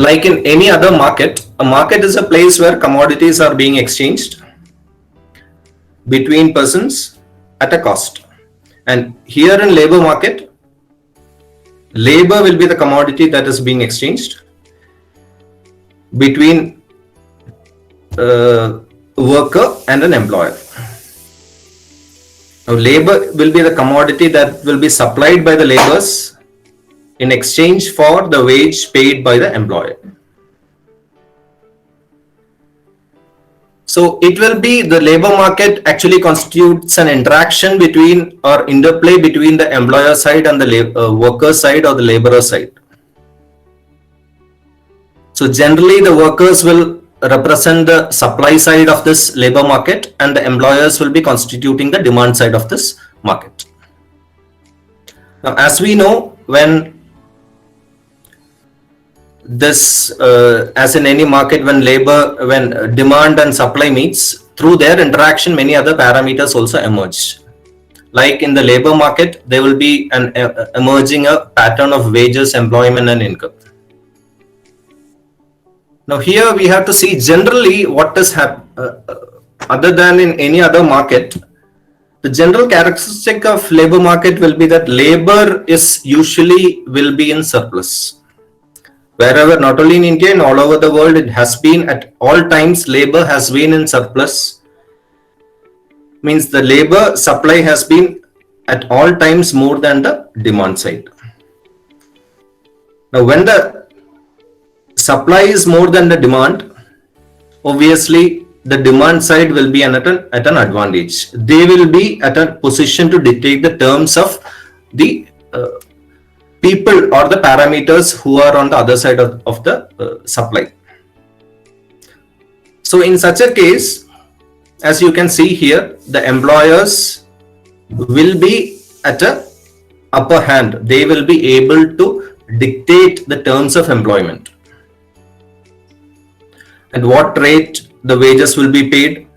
like in any other market, a market is a place where commodities are being exchanged between persons at a cost. And here in labor market, labor will be the commodity that is being exchanged between a worker and an employer. Now, labor will be the commodity that will be supplied by the laborers in exchange for the wage paid by the employer. So it will be the labor market actually constitutes an interaction between or interplay between the employer side and the worker side or the laborer side. So generally the workers will represent the supply side of this labor market and the employers will be constituting the demand side of this market. Now, as we know, when this as in any market, when demand and supply meets, through their interaction many other parameters also emerge. Like in the labor market, there will be an emerging a pattern of wages, employment and income. Now here we have to see generally what is other than in any other market. The general characteristic of labor market will be that labor is usually will be in surplus. Wherever, not only in India and all over the world, it has been at all times, labor has been in surplus. Means the labor supply has been at all times more than the demand side. Now, when the supply is more than the demand, obviously the demand side will be at an advantage. They will be at a position to dictate the terms of the people or the parameters who are on the other side of the supply. So in such a case, as you can see here, the employers will be at a upper hand. They will be able to dictate the terms of employment. At what rate the wages will be paid,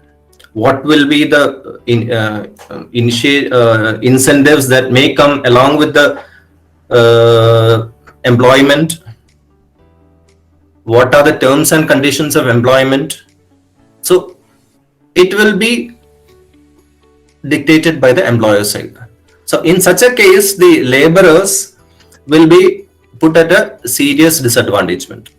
what will be the incentives that may come along with the employment, what are the terms and conditions of employment. So it will be dictated by the employer side. So in such a case, the laborers will be put at a serious disadvantagement.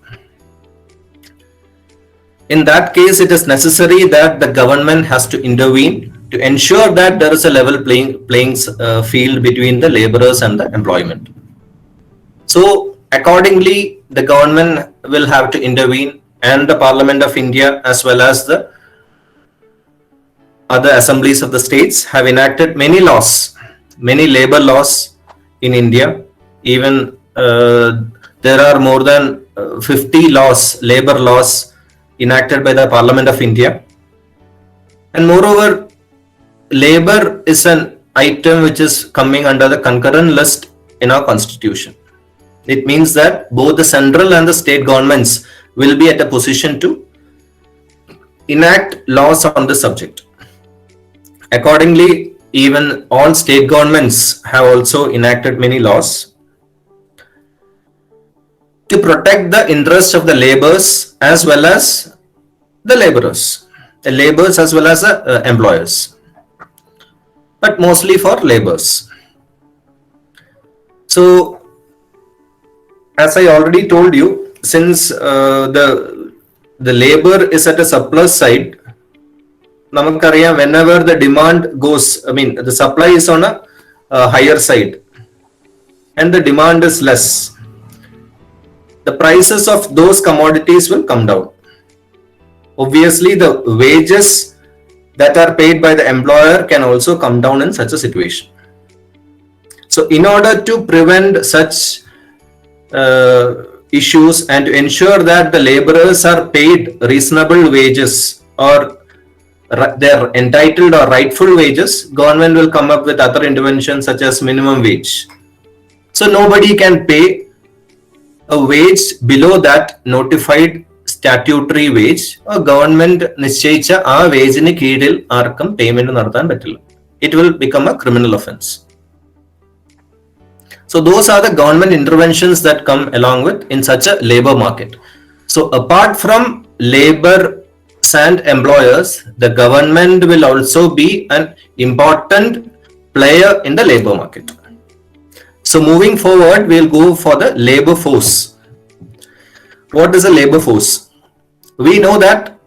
In that case, it is necessary that the government has to intervene to ensure that there is a level playing field between the laborers and the employment. So accordingly, the government will have to intervene, and the Parliament of India as well as the other assemblies of the states have enacted many laws, many labor laws in India. Even there are more than 50 laws, labor laws enacted by the Parliament of India. And moreover, labor is an item which is coming under the concurrent list in our constitution. It means that both the central and the state governments will be at a position to enact laws on the subject. Accordingly, even all state governments have also enacted many laws to protect the interests of the laborers as well as the laborers, as well as the employers, but mostly for laborers. So, as I already told you, since the labor is at a surplus side, whenever the demand goes, the supply is on a higher side and the demand is less, the prices of those commodities will come down. Obviously, the wages that are paid by the employer can also come down in such a situation. So, in order to prevent such issues and to ensure that the laborers are paid reasonable wages or their entitled or rightful wages, government will come up with other interventions such as minimum wage. So nobody can pay a wage below that notified statutory wage. A government നിശ്ചയിച്ച ആ വേജിന് കീഴിൽ ആർക്കും payment നടത്താൻ പറ്റില്ല. It will become a criminal offense. So those are the government interventions that come along with in such a labor market. So apart from labor and employers, the government will also be an important player in the labor market. So moving forward, we'll go for the labor force. What is a labor force? We know that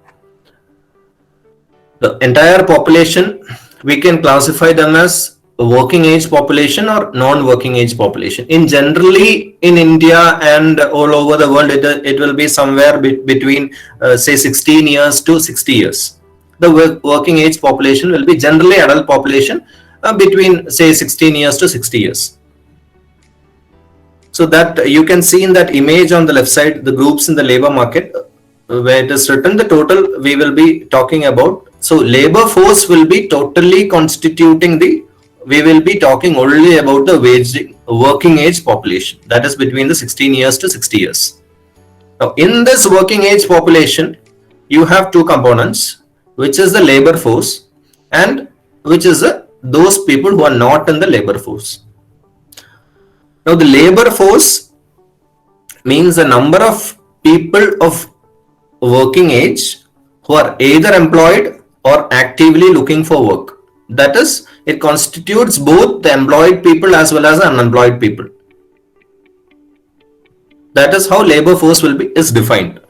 the entire population, we can classify them as working age population or non-working age population. In generally in India and all over the world, it will be somewhere between say 16 years to 60 years. The working age population will be generally adult population between say 16 years to 60 years. So that you can see in that image on the left side, the groups in the labor market, where it is written the total we will be talking about. So labor force will be totally constituting we will be talking only about the working age population, that is between the 16 years to 60 years. Now in this working age population, you have two components, which is the labor force and which is those people who are not in the labor force. Now the labor force means the number of people of working age who are either employed or actively looking for work. That is, it constitutes both the employed people as well as the unemployed people. That is how labor force is defined.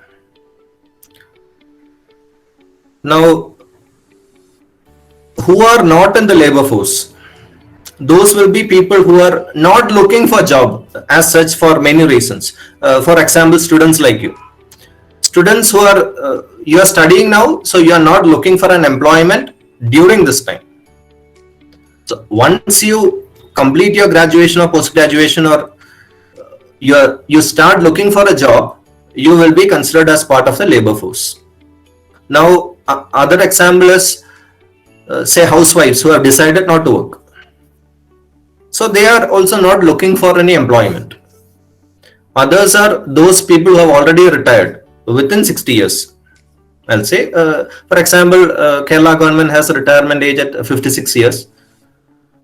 Now, who are not in the labor force? Those will be people who are not looking for job as such for many reasons. For example, students like you. Students who are, you are studying now, so you are not looking for an employment during this time. So once you complete your graduation or post-graduation, or you start looking for a job, you will be considered as part of the labor force. Now, other example is, say housewives who have decided not to work. So they are also not looking for any employment. Others are those people who have already retired within 60 years. I'll say, for example, Kerala government has a retirement age at 56 years.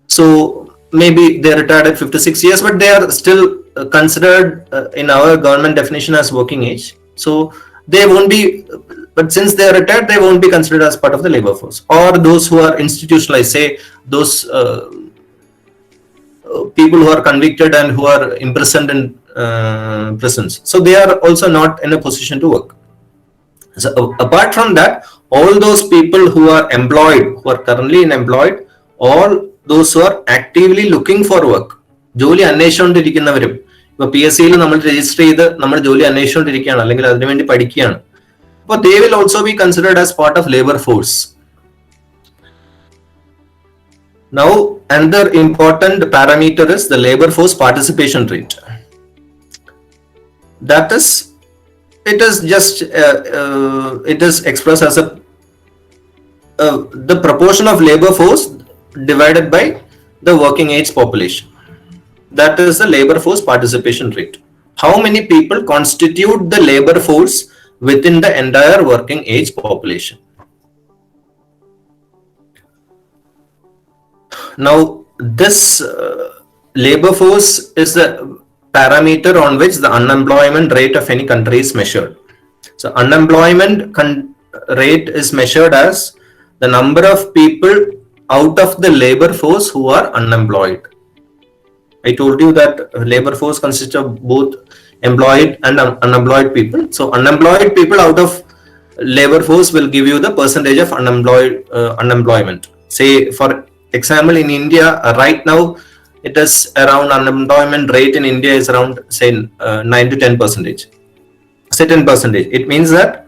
So maybe they retired at 56 years, but they are still considered in our government definition as working age. So they won't be, but since they are retired, they won't be considered as part of the labor force. Or those who are institutionalized, say those people who are convicted and who are imprisoned in prisons. So they are also not in a position to work. So apart from that, all those people who are employed, who are currently unemployed, all those who are actively looking for work, ജോലി അന്വേഷിച്ചുകൊണ്ടിരിക്കുന്നവരും, ഇപ്പൊ PSC നമ്മൾ register ചെയ്ത് നമ്മൾ ജോലി അന്വേഷിച്ചുകൊണ്ടിരിക്കുകയാണ് അല്ലെങ്കിൽ അതിനുവേണ്ടി പഠിക്കുകയാണ്, അപ്പോൾ they will also be considered as part of labor force. Now another important parameter is the labor force participation rate. That is, it is just it is expressed as the proportion of labor force divided by the working age population. That is the labor force participation rate. How many people constitute the labor force within the entire working age population? Now this labor force is the parameter on which the unemployment rate of any country is measured. So unemployment rate is measured as the number of people out of the labor force who are unemployed. I told you that labor force consists of both employed and unemployed people. So unemployed people out of labor force will give you the percentage of unemployment. Say for example, in India right now, it is around, unemployment rate in India is around say 9 to 10%. Say 10%. It means that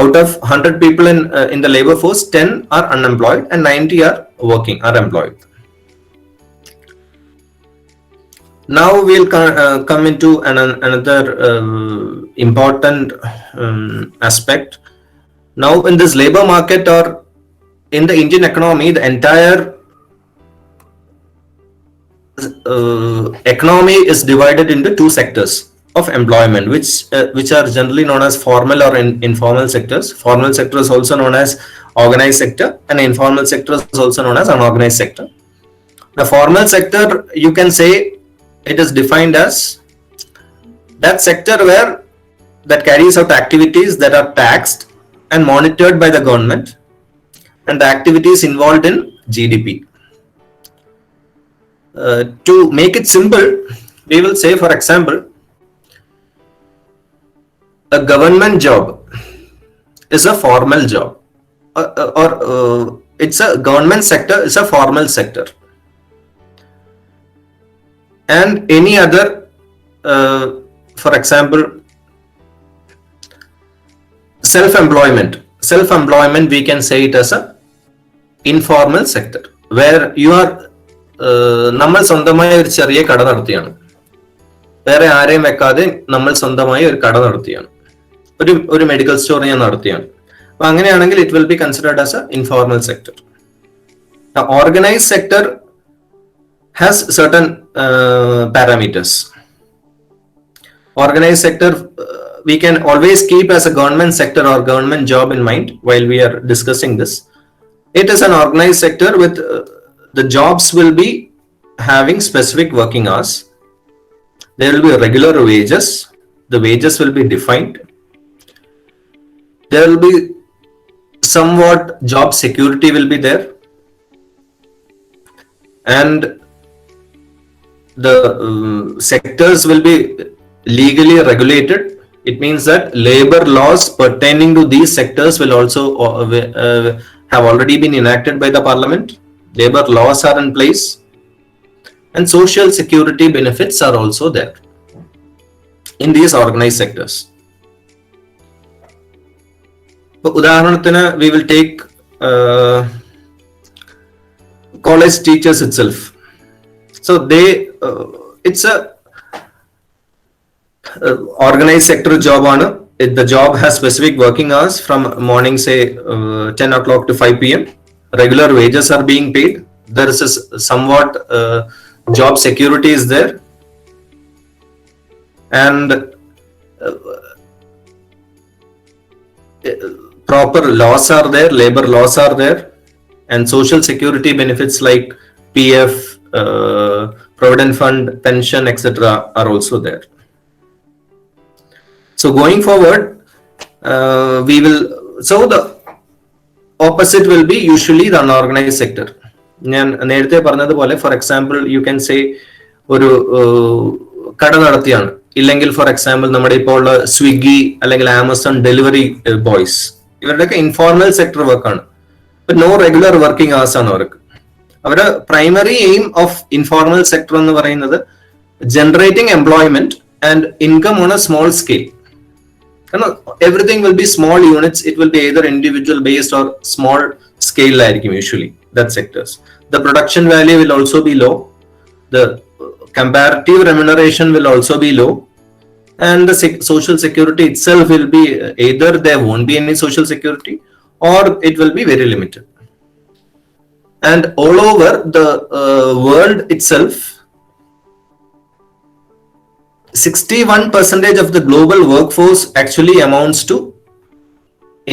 out of 100 people in the labor force, 10 are unemployed and 90 are employed. Now we'll come into another important aspect. Now in this labor market or in the Indian economy, the entire economy is divided into two sectors of employment, which are generally known as formal or informal sectors. Formal sector is also known as organized sector, and informal sector is also known as unorganized sector. The formal sector, you can say, it is defined as that sector where that carries out activities that are taxed and monitored by the government, and the activities involved in GDP. To make it simple, we will say, for example, a government job is a formal job, or it's a government sector is a formal sector, and any other, for example, self-employment we can say it as a informal sector, where you are നമ്മൾ സ്വന്തമായി ഒരു ചെറിയ കട നടത്തിയാണ്, വേറെ ആരെയും വെക്കാതെ നമ്മൾ സ്വന്തമായി ഒരു കട നടത്തിയാണ്, ഒരു മെഡിക്കൽ സ്റ്റോർ ഞാൻ നടത്തിയാണ്. അപ്പൊ അങ്ങനെയാണെങ്കിൽ it will be considered as A informal sector. Organised sector has certain parameters. Organized sector we can always keep as a government sector or government job in mind while we are discussing this. It is an organized sector with the jobs will be having specific working hours. There will be regular wages. The wages will be defined. There will be somewhat job security will be there, and the sectors will be legally regulated. It means that labor laws pertaining to these sectors will also have already been enacted by the parliament. Labor laws are in place, and social security benefits are also there in these organized sectors. Udaharanathinu, we will take college teachers itself. So they it's a organized sector job on the job has specific working hours from morning, say 10 o'clock to 5 p.m. Regular wages are being paid. There is a somewhat job security is there, and proper laws are there, labor laws are there, and social security benefits like PF, provident fund, pension, etc. are also there. So going forward, we will, so the opposite will be usually the unorganized sector. ഞാൻ നേരത്തെ പറഞ്ഞതുപോലെ, for example you can say ഒരു കട നടത്തിയാണ്, ഇല്ലെങ്കിൽ for example നമ്മുടെ ഇപ്പോൾ ഉള്ള സ്വിഗ്ഗി അല്ലെങ്കിൽ ആമസോൺ ഡെലിവറി ബോയ്സ്, ഇവരുടെയൊക്കെ ഇൻഫോർമൽ സെക്ടർ വർക്കാണ്. നോ റെഗുലർ വർക്കിംഗ് അവേഴ്സ് ആണ് അവർക്ക്. അവരുടെ primary aim of informal sector എന്ന് പറയുന്നത് generating employment and income on A small scale. Everything will be small units. It will be either individual based or small scale usually that sectors. The production value will also be low. The comparative remuneration will also be low, and the social security itself will be either there won't be any social security or it will be very limited. And all over the world itself, 61% of the global workforce actually amounts to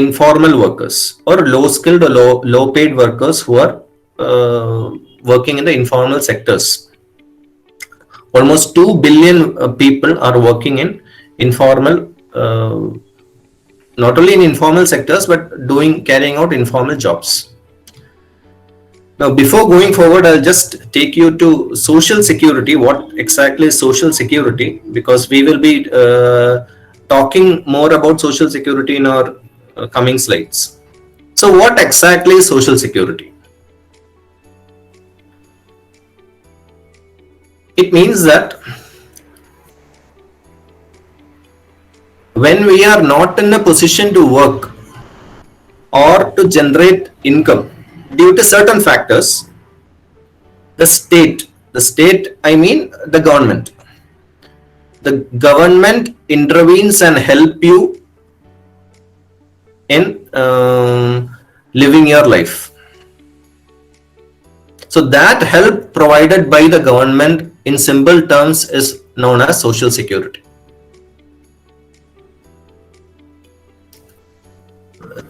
informal workers or low skilled or low paid workers who are working in the informal sectors. Almost 2 billion people are working in informal, not only in informal sectors but carrying out informal jobs. Now, before going forward, I'll just take you to social security. What exactly is social security? Because we will be talking more about social security in our coming slides. So, what exactly is social security? It means that when we are not in a position to work or to generate income due to certain factors, the state, I mean the government intervenes and help you in living your life. So that help provided by the government in simple terms is known as social security.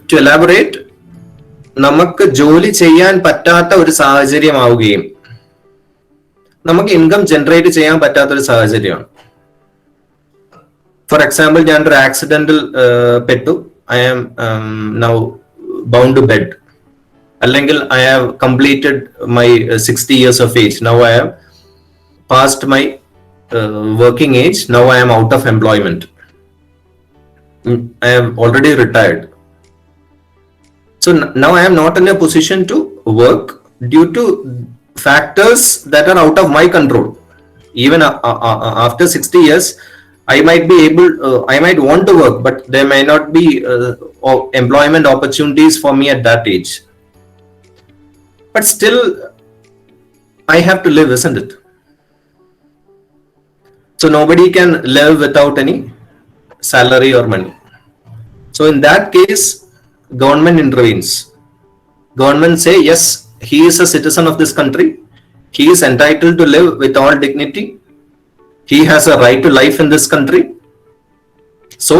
To elaborate, നമുക്ക് ജോലി ചെയ്യാൻ പറ്റാത്ത ഒരു സാഹചര്യമാവുകയും നമുക്ക് income generate ചെയ്യാൻ പറ്റാത്ത ഒരു സാഹചര്യമാണ്. For example, ഞാൻ ഒരു ആക്സിഡന്റിൽ പെട്ടു, I am now bound to bed. അല്ലെങ്കിൽ I have completed my 60 years of age. Now I have passed my working age. Now I am out of employment. I am already retired. So now I am not in a position to work due to factors that are out of my control. Even after 60 years, I might be able, I might want to work, but there may not be employment opportunities for me at that age. But still, I have to live, isn't it? So nobody can live without any salary or money. So in that case, government intervenes. Government say, yes, he is a citizen of this country. He is entitled to live with all dignity. He has a right to life in this country. So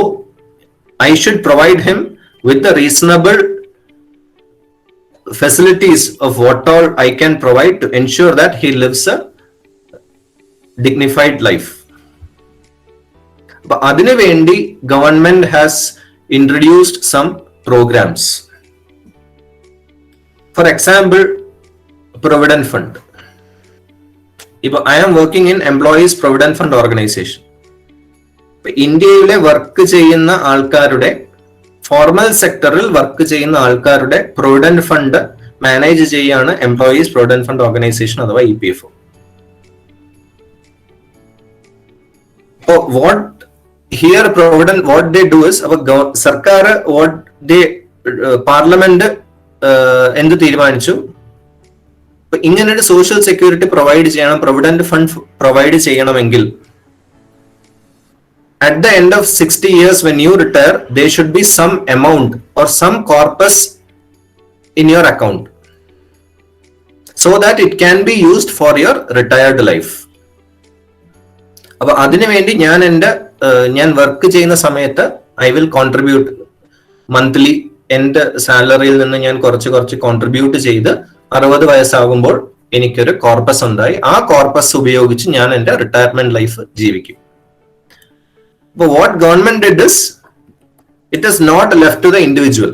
I should provide him with the reasonable facilities of what all I can provide to ensure that he lives a dignified life. But adinu vendi government has introduced some programs. For example, Provident Fund. If I am working in Employees Provident Fund Organization, ഇന്ത്യയിലെ work ചെയ്യുന്ന ആൾക്കാരുടെ, formal സെക്ടറിൽ work ചെയ്യുന്ന ആൾക്കാരുടെ provident fund manage ചെയ്യാണ് employees provident fund organisation അഥവാ EPFO. So what here Provident, what they do is, സർക്കാർ what they parliament എന്ത് തീരുമാനിച്ചു, ഇങ്ങനെ ഒരു സോഷ്യൽ സെക്യൂരിറ്റി പ്രൊവൈഡ് ചെയ്യണം, പ്രൊവിഡന്റ് ഫണ്ട് പ്രൊവൈഡ് ചെയ്യണമെങ്കിൽ at the end of 60 years when you retire, there should be some amount or some corpus in your account so that it can be used for your retired life. അപ്പൊ അതിനു വേണ്ടി ഞാൻ work ചെയ്യുന്ന സമയത്ത് I will contribute monthly, എന്റെ സാലറിയിൽ നിന്ന് ഞാൻ കുറച്ച് കോൺട്രിബ്യൂട്ട് ചെയ്ത് 60 വയസ്സാകുമ്പോൾ എനിക്കൊരു കോർപ്പസ് ഉണ്ടായി. ആ കോർപ്പസ് ഉപയോഗിച്ച് ഞാൻ എന്റെ റിട്ടയർമെന്റ് ലൈഫ് ജീവിക്കും. But what government did is, it is not left to the individual.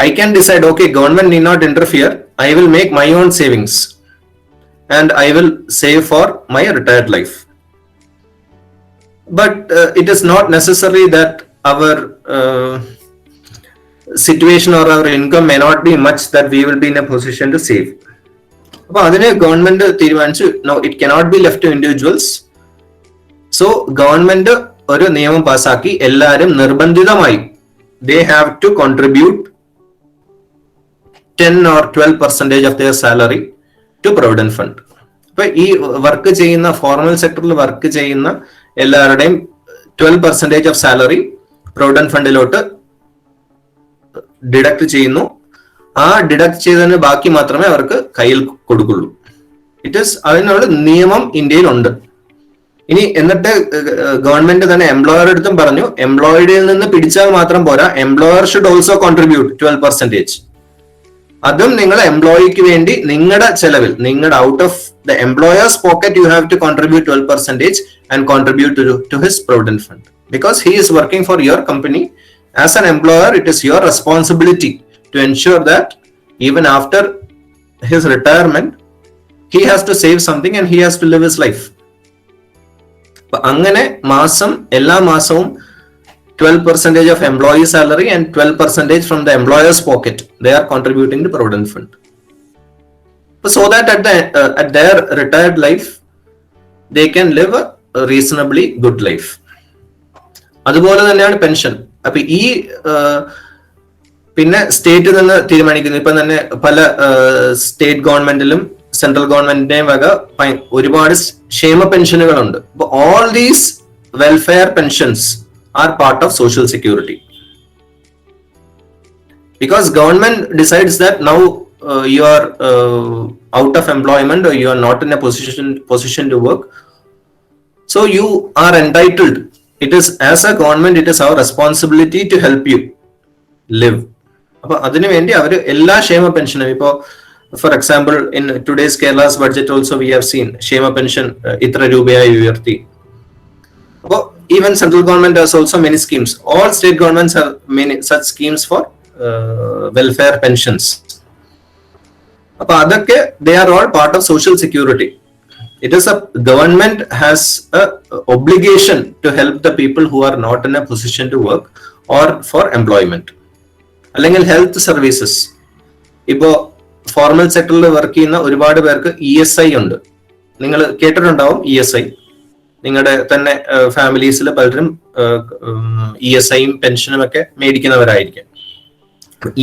I can decide, okay, government need not interfere. I will make my own savings and I will save for my retired life. But it is not necessary that our situation or our income may not be much that we will be in a position to save. അപ്പോൾ അതിന് government തീരുമാനിച്ചു, no, it cannot be left to individuals. So government ഒരു നിയമം പാസാക്കി, എല്ലാവരും നിർബന്ധിതമായി they have to contribute 10 or 12% of their salary to Provident Fund. അപ്പൊ ഈ work ചെയ്യുന്ന, ഫോർമൽ സെക്ടറിൽ വർക്ക് ചെയ്യുന്ന എല്ലാവരുടെയും 12% of സാലറി പ്രൊവിഡന്റ് ഫണ്ടിലോട്ട് ഡിഡക്ട് ചെയ്യുന്നു. ആ ഡിഡക്ട് ചെയ്തതിന് ബാക്കി മാത്രമേ അവർക്ക് കയ്യിൽ കൊടുക്കുള്ളൂ. അതിനുള്ള നിയമം ഇന്ത്യയിലുണ്ട്. ഇനി എന്നിട്ട് ഗവൺമെന്റ് തന്നെ എംപ്ലോയറുടെ അടുത്തും പറഞ്ഞു, എംപ്ലോയിഡിൽ നിന്ന് പിടിച്ചാൽ മാത്രം പോരാ, എംപ്ലോയർ ഷുഡ് ഓൾസോ കോൺട്രിബ്യൂട്ട് 12%. അതും നിങ്ങൾ എംപ്ലോയിക്ക് വേണ്ടി നിങ്ങളുടെ ചെലവിൽ, നിങ്ങളുടെ out of the employer's pocket you have to contribute 12% and contribute to his provident fund. Because he is working for your company. As an employer, it is your responsibility to ensure that even after his retirement, he has to save something and he has to live his life. അങ്ങനെ എല്ലാ മാസവും 12% of employee salary and 12% from the employer's pocket, they are contributing to Provident Fund. So that at their retired life, they can live a reasonably good life. അതുപോലെ തന്നെയാണ് pension. അപ്പൊ ഈ പിന്നെ സ്റ്റേറ്റിൽ നിന്ന് തീരുമാനിക്കുന്നു. ഇപ്പൊ തന്നെ പല സ്റ്റേറ്റ് ഗവൺമെന്റിലും സെൻട്രൽ ഗവൺമെന്റിന്റെയും വക ഒരുപാട് ക്ഷേമ പെൻഷനുകളുണ്ട്. അപ്പൊ all these welfare pensions are part of social security. Because government decides that now you are out of employment or you are not in a position to work, so you are entitled. It is, as a government, it is our responsibility to help you live. അപ്പൊ അതിനു വേണ്ടി അവർ എല്ലാ ക്ഷേമ പെൻഷനും, ഇപ്പോ for example in today's Kerala's budget also we have seen ക്ഷേമ pension ഇത്ര രൂപയായി ഉയർത്തി. അപ്പോൾ even central government has also many schemes. All state governments have many such schemes for welfare pensions. Appo adakke they are all part of social security. It is a government has a obligation to help the people who are not in a position to work or for employment. അല്ലെങ്കിൽ health services, ഇപ്പോ formal സെക്ടറിൽ work ചെയ്യുന്ന ഒരുപാട് പേർക്ക് ESI ഉണ്ട്. നിങ്ങൾ കേട്ടിട്ടുണ്ടാവും ESI. നിങ്ങളുടെ തന്നെ ഫാമിലീസിൽ പലരും ESIയും പെൻഷനും ഒക്കെ മേടിക്കുന്നവരായിരിക്കും.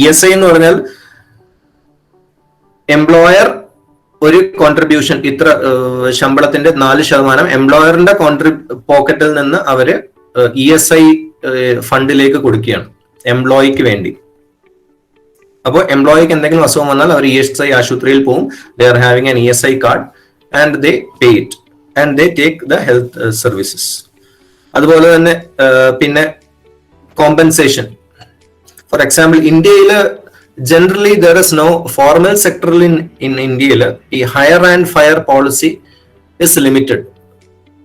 ESI എന്ന് പറഞ്ഞാൽ എംപ്ലോയർ ഒരു കോൺട്രിബ്യൂഷൻ, ഇത്ര ശമ്പളത്തിന്റെ 4% എംപ്ലോയറിന്റെ പോക്കറ്റിൽ നിന്ന് അവര് ESI ഫണ്ടിലേക്ക് കൊടുക്കുകയാണ് എംപ്ലോയിക്ക് വേണ്ടി. അപ്പോൾ എംപ്ലോയിക്ക് എന്തെങ്കിലും അസുഖം വന്നാൽ അവർ ESI ആശുപത്രിയിൽ പോകും. They are having an ESI card and they pay it and they take the health services. അതുപോലെ തന്നെ പിന്നെ കോമ്പൻസേഷൻ. ഫോർ എക്സാമ്പിൾ, ഇന്ത്യയിൽ generally there is no formal sector in India. ഈ higher and fire policy is limited.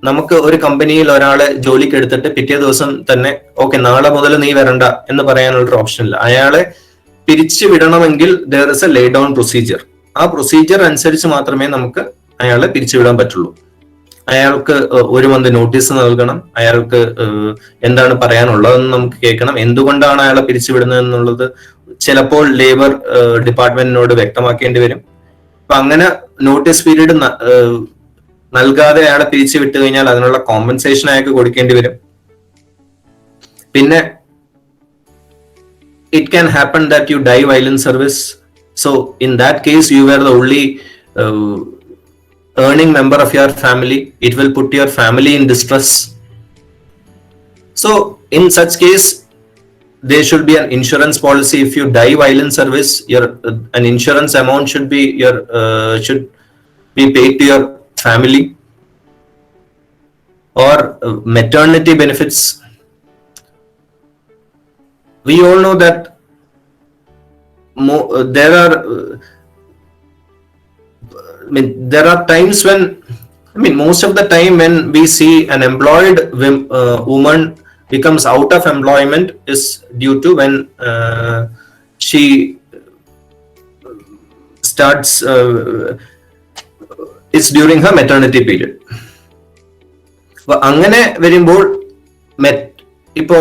നമുക്ക് ഒരു കമ്പനിയിൽ ഒരാളെ ജോലിക്ക് എടുത്തിട്ട് പിറ്റേ ദിവസം തന്നെ ഓക്കെ നാളെ മുതൽ നീ വരണ്ട എന്ന് പറയാനുള്ളൊരു ഓപ്ഷൻ ഇല്ല. അയാളെ പിരിച്ചു വിടണമെങ്കിൽ there is a lay down procedure. ആ പ്രൊസീജിയർ അനുസരിച്ച് മാത്രമേ നമുക്ക് അയാളെ പിരിച്ചുവിടാൻ പറ്റുള്ളൂ. അയാൾക്ക് 1 month നോട്ടീസ് നൽകണം. അയാൾക്ക് എന്താണ് പറയാനുള്ളതെന്ന് നമുക്ക് കേൾക്കണം. എന്തുകൊണ്ടാണ് അയാളെ പിരിച്ചുവിടുന്നത് എന്നുള്ളത് ചിലപ്പോൾ ലേബർ ഡിപ്പാർട്ട്മെന്റിനോട് വ്യക്തമാക്കേണ്ടി വരും. അപ്പൊ അങ്ങനെ നോട്ടീസ് പീരീഡ് നൽകാതെ അയാളെ പിരിച്ചു വിട്ടു കഴിഞ്ഞാൽ അതിനുള്ള കോമ്പൻസേഷൻ അയാൾക്ക് കൊടുക്കേണ്ടി വരും. പിന്നെ it can happen that you die while in service. So in that case you were the only earning member of your family. It will put your family in distress. So in such case there should be an insurance policy. If you die while in service, your an insurance amount should be paid to your family. Or maternity benefits. We all know that there are times when, most of the time when we see an employed woman becomes out of employment is due to when she starts it's during her maternity period. അപ്പൊ അങ്ങനെ വരുമ്പോൾ ഇപ്പോ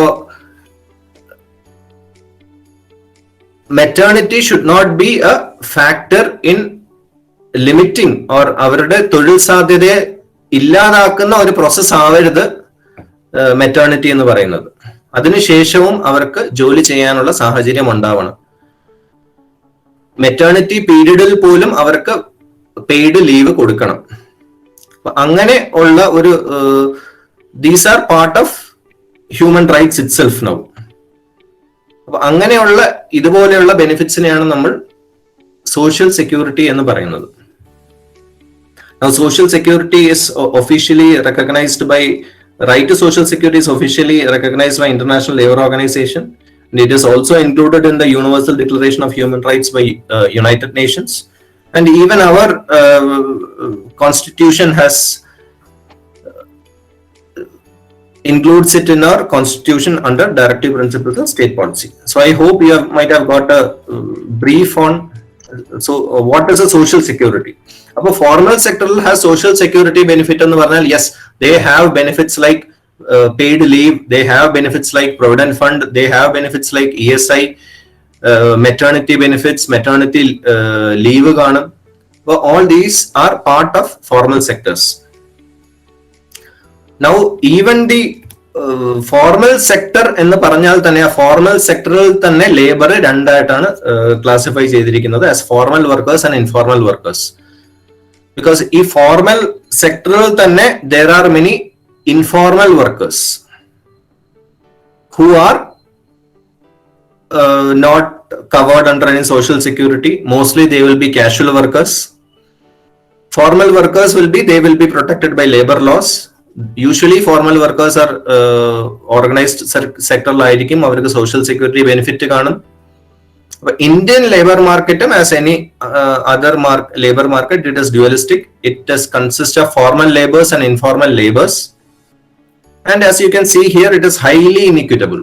maternity should not be a factor in limiting or അവരുടെ തൊഴിൽ സാധ്യതയെ ഇല്ലാതാക്കുന്ന ഒരു process ആവരുത് മെറ്റേണിറ്റി എന്ന് പറയുന്നത്. അതിനുശേഷവും അവർക്ക് ജോലി ചെയ്യാനുള്ള സാഹചര്യം ഉണ്ടാവണം. മെറ്റേണിറ്റി പീരീഡിൽ പോലും അവർക്ക് പെയ്ഡ് ലീവ് കൊടുക്കണം. അങ്ങനെ ഉള്ള ഒരു these are part of human rights it self now. അപ്പൊ അങ്ങനെയുള്ള ഇതുപോലെയുള്ള ബെനിഫിറ്റ്സിനെയാണ് നമ്മൾ സോഷ്യൽ സെക്യൂരിറ്റി എന്ന് പറയുന്നത്. Now social security is officially recognized by right to social security is officially recognized by International Labour Organization, and it is also included in the Universal Declaration of Human Rights by United Nations, and even our constitution has includes it in our constitution under directive principles of state policy. So I hope you might have got a brief on what is a social security. Appo formal sector has social security benefit ennu parnal, yes, they have benefits like paid leave, they have benefits like provident fund, they have benefits like ESI, maternity benefits, maternity leave കാണും. But all these are part of formal sectors. Now even the formal sector എന്ന് പറഞ്ഞാൽ തന്നെ ആ formal സെക്ടറിൽ തന്നെ labour രണ്ടായിട്ടാണ് classify ചെയ്തിരിക്കുന്നത്, as formal workers and informal workers. Because ഈ formal സെക്ടറിൽ തന്നെ there are many informal workers who are not covered under any social security. Mostly they will be casual workers. Formal workers will be protected by labor laws. Usually formal workers are organized സെക്ടറിലായിരിക്കും, അവർക്ക് social security benefit കാണും. Indian labor market, as any other labor market, it is dualistic. It does consist of formal labors and informal labors. And as you can see here, it is highly inequitable.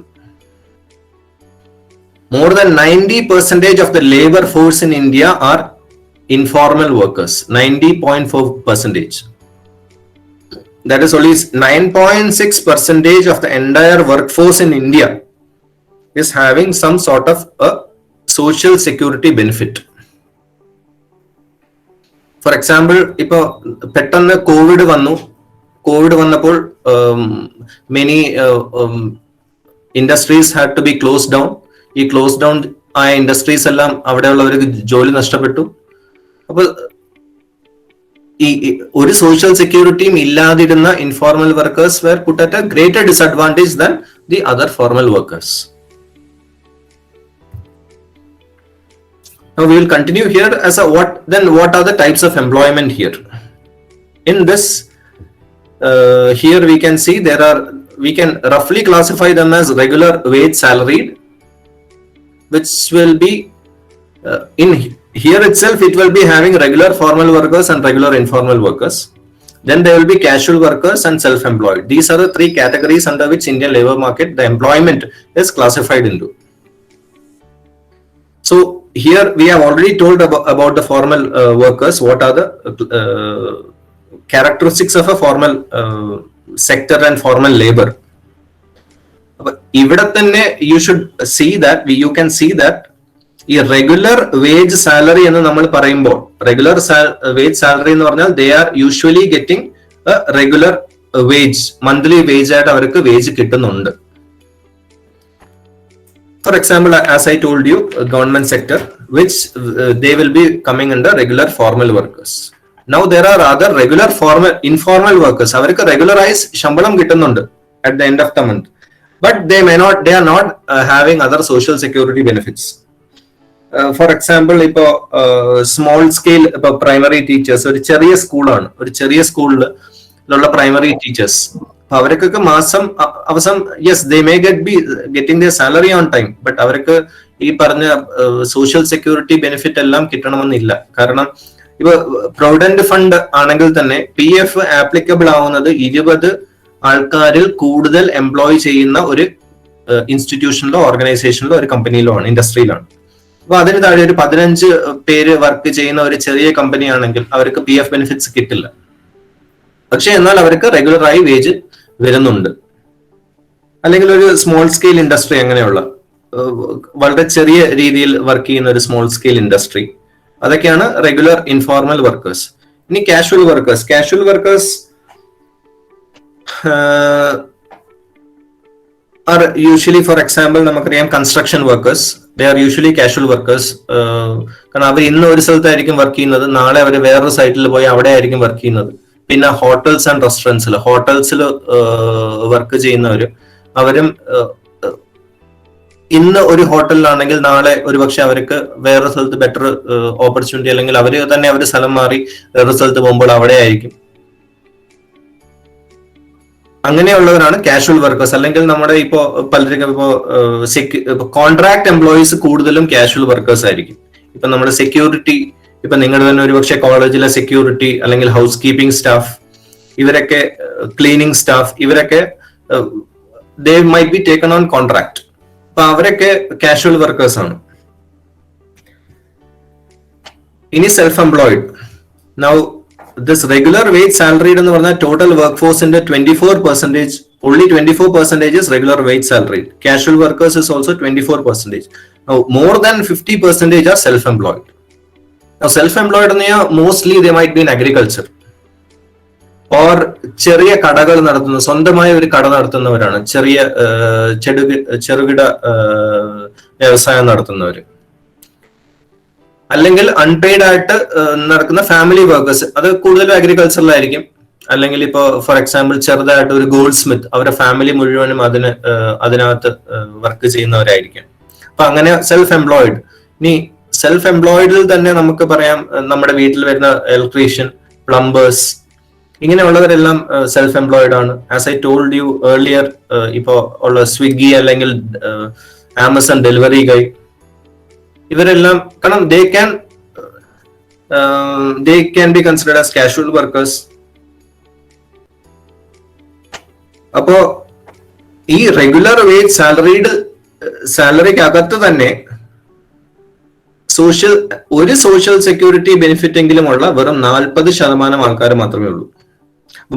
More than 90% of the labor force in India are informal workers, 90.4%. That is only 9.6% of the entire workforce in India is having some sort of a social security benefit. For example, if COVID vannapol many industries had to be closed down. ഈ close down ആയ industries എല്ലാം അവിടെയുള്ളവർക്ക് ജോലി നഷ്ടപ്പെട്ടു. അപ്പൊ ഈ ഒരു social സെക്യൂരിറ്റിയും ഇല്ലാതിരുന്ന informal workers were put at a greater disadvantage than the other formal workers. Now we will continue here as a what are the types of employment here. In this here we can see we can roughly classify them as regular wage salaried, which will be in here itself it will be having regular formal workers and regular informal workers. Then there will be casual workers and self-employed. These are the three categories under which Indian labor market the employment is classified into. So here we have already told about the formal workers. What are the characteristics of a formal sector and formal labor? ഇവിടെ തന്നെ you should see that you can see that ഈ regular wage salary എന്ന് നമ്മൾ പറയുമ്പോൾ regular wage salary എന്ന് പറഞ്ഞാൽ they are usually getting a regular wage, monthly wage ആയിട്ട് അവർക്ക് വേജ് കിട്ടുന്നുണ്ട്. For example, as I told you, government sector, which they will be coming under regular formal workers. Now there are other regular informal workers. അവർക്ക് regularise ശമ്പളം കിട്ടുന്നുണ്ട് at the end of the month. But they are not having other social security benefits. For example, ഇപ്പോ small scale ഇപ്പൊ primary teachers ഒരു ചെറിയ സ്കൂളിലുള്ള primary teachers അവർക്കൊക്കെ മാസം അവസാനം yes they may getting their salary on time, but അവർക്ക് ഈ പറഞ്ഞ സോഷ്യൽ സെക്യൂരിറ്റി ബെനിഫിറ്റ് എല്ലാം കിട്ടണമെന്നില്ല. കാരണം ഇപ്പൊ പ്രൊവിഡന്റ് ഫണ്ട് ആണെങ്കിൽ തന്നെ PF ആപ്ലിക്കബിൾ ആവുന്നത് 20 ആൾക്കാരിൽ കൂടുതൽ എംപ്ലോയ് ചെയ്യുന്ന ഒരു ഇൻസ്റ്റിറ്റ്യൂഷനിലോ ഓർഗനൈസേഷനിലോ ഒരു കമ്പനിയിലോ ആണ്, ഇൻഡസ്ട്രിയിലാണ്. അപ്പൊ അതിന് താഴെ ഒരു 15 പേര് വർക്ക് ചെയ്യുന്ന ഒരു ചെറിയ കമ്പനി ആണെങ്കിൽ അവർക്ക് PF ബെനിഫിറ്റ്സ് കിട്ടില്ല. പക്ഷെ എന്നാൽ അവർക്ക് റെഗുലറായി വേജ് വരുന്നുണ്ട്. അല്ലെങ്കിൽ ഒരു സ്മോൾ സ്കെയിൽ ഇൻഡസ്ട്രി, അങ്ങനെയുള്ള വളരെ ചെറിയ രീതിയിൽ വർക്ക് ചെയ്യുന്ന ഒരു സ്മോൾ സ്കെയിൽ ഇൻഡസ്ട്രി, അതൊക്കെയാണ് റെഗുലർ ഇൻഫോർമൽ വർക്കേഴ്സ്. ഇനി casual workers are usually, for example, നമുക്കറിയാം construction workers, they are usually casual workers. കാരണം അവർ ഇന്ന് ഒരു സ്ഥലത്തായിരിക്കും വർക്ക് ചെയ്യുന്നത്, നാളെ അവർ വേറൊരു സൈറ്റിൽ പോയി അവിടെ ആയിരിക്കും വർക്ക് ചെയ്യുന്നത്. പിന്നെ ഹോട്ടൽസ് ആൻഡ് ഹോട്ടൽസിൽ വർക്ക് ചെയ്യുന്നവര് അവരും ഇന്ന് ഒരു ഹോട്ടലിലാണെങ്കിൽ നാളെ ഒരുപക്ഷെ അവർക്ക് വേറൊരു സ്ഥലത്ത് ബെറ്റർ ഓപ്പർച്യൂണിറ്റി, അല്ലെങ്കിൽ അവർ സ്ഥലം മാറി വേറൊരു സ്ഥലത്ത് പോകുമ്പോൾ അവിടെ ആയിരിക്കും. അങ്ങനെയുള്ളവരാണ് കാഷ്വൽ വർക്കേഴ്സ്. അല്ലെങ്കിൽ നമ്മുടെ ഇപ്പോ പലർക്കും ഇപ്പോ കോൺട്രാക്ട് എംപ്ലോയീസ് കൂടുതലും കാഷ്വൽ വർക്കേഴ്സ് ആയിരിക്കും. ഇപ്പൊ നമ്മുടെ സെക്യൂരിറ്റി, ഇപ്പൊ നിങ്ങളുടെ തന്നെ ഒരുപക്ഷെ കോളേജിലെ സെക്യൂരിറ്റി അല്ലെങ്കിൽ ഹൗസ് കീപ്പിംഗ് സ്റ്റാഫ്, ഇവരൊക്കെ ക്ലീനിങ് സ്റ്റാഫ്, ഇവരൊക്കെ they might be taken on contract. അപ്പൊ അവരൊക്കെ കാഷ്വൽ വർക്കേഴ്സ് ആണ്. ഇനി self employed. Now this regular wage salaried എന്ന് പറഞ്ഞാൽ total workforce ന്റെ 24%, only 24% is regular wage salaried. Casual workers is also 24%. Now more than 50% are self-employed. Now self-employed mostly they might be in agriculture or ചെറിയ കടകൾ നടത്തുന്ന, സ്വന്തമായ ഒരു കട നടത്തുന്നവരാണ്, ചെറിയ ചെറുകിട വ്യവസായം നടത്തുന്നവര്. അല്ലെങ്കിൽ അൺപെയ്ഡ് ആയിട്ട് നടക്കുന്ന ഫാമിലി വർക്കേഴ്സ്, അത് കൂടുതലും അഗ്രികൾച്ചറിലായിരിക്കും. അല്ലെങ്കിൽ ഇപ്പോ ഫോർ എക്സാമ്പിൾ ചെറുതായിട്ട് ഒരു ഗോൾഡ് സ്മിത്ത്, അവരുടെ ഫാമിലി മുഴുവനും അതിനകത്ത് വർക്ക് ചെയ്യുന്നവരായിരിക്കും. അപ്പൊ അങ്ങനെ സെൽഫ് എംപ്ലോയിഡ്. ഇനി സെൽഫ് എംപ്ലോയിഡിൽ തന്നെ നമുക്ക് പറയാം നമ്മുടെ വീട്ടിൽ വരുന്ന ഇലക്ട്രീഷ്യൻ, പ്ലംബേഴ്സ്, ഇങ്ങനെയുള്ളവരെല്ലാം സെൽഫ് എംപ്ലോയിഡ് ആണ്. As I told you earlier, ഇപ്പോ ഉള്ള സ്വിഗ്ഗി അല്ലെങ്കിൽ ആമസോൺ ഡെലിവറി ഗൈ, ഇവരെല്ലാം കാരണം they can be considered as casual workers. അപ്പോ ഈ റെഗുലർ വേജ് സാലറിക്കകത്ത് തന്നെ ഒരു സോഷ്യൽ സെക്യൂരിറ്റി ബെനിഫിറ്റ് എങ്കിലും ഉള്ള വെറും 40% ആൾക്കാർ മാത്രമേ ഉള്ളൂ.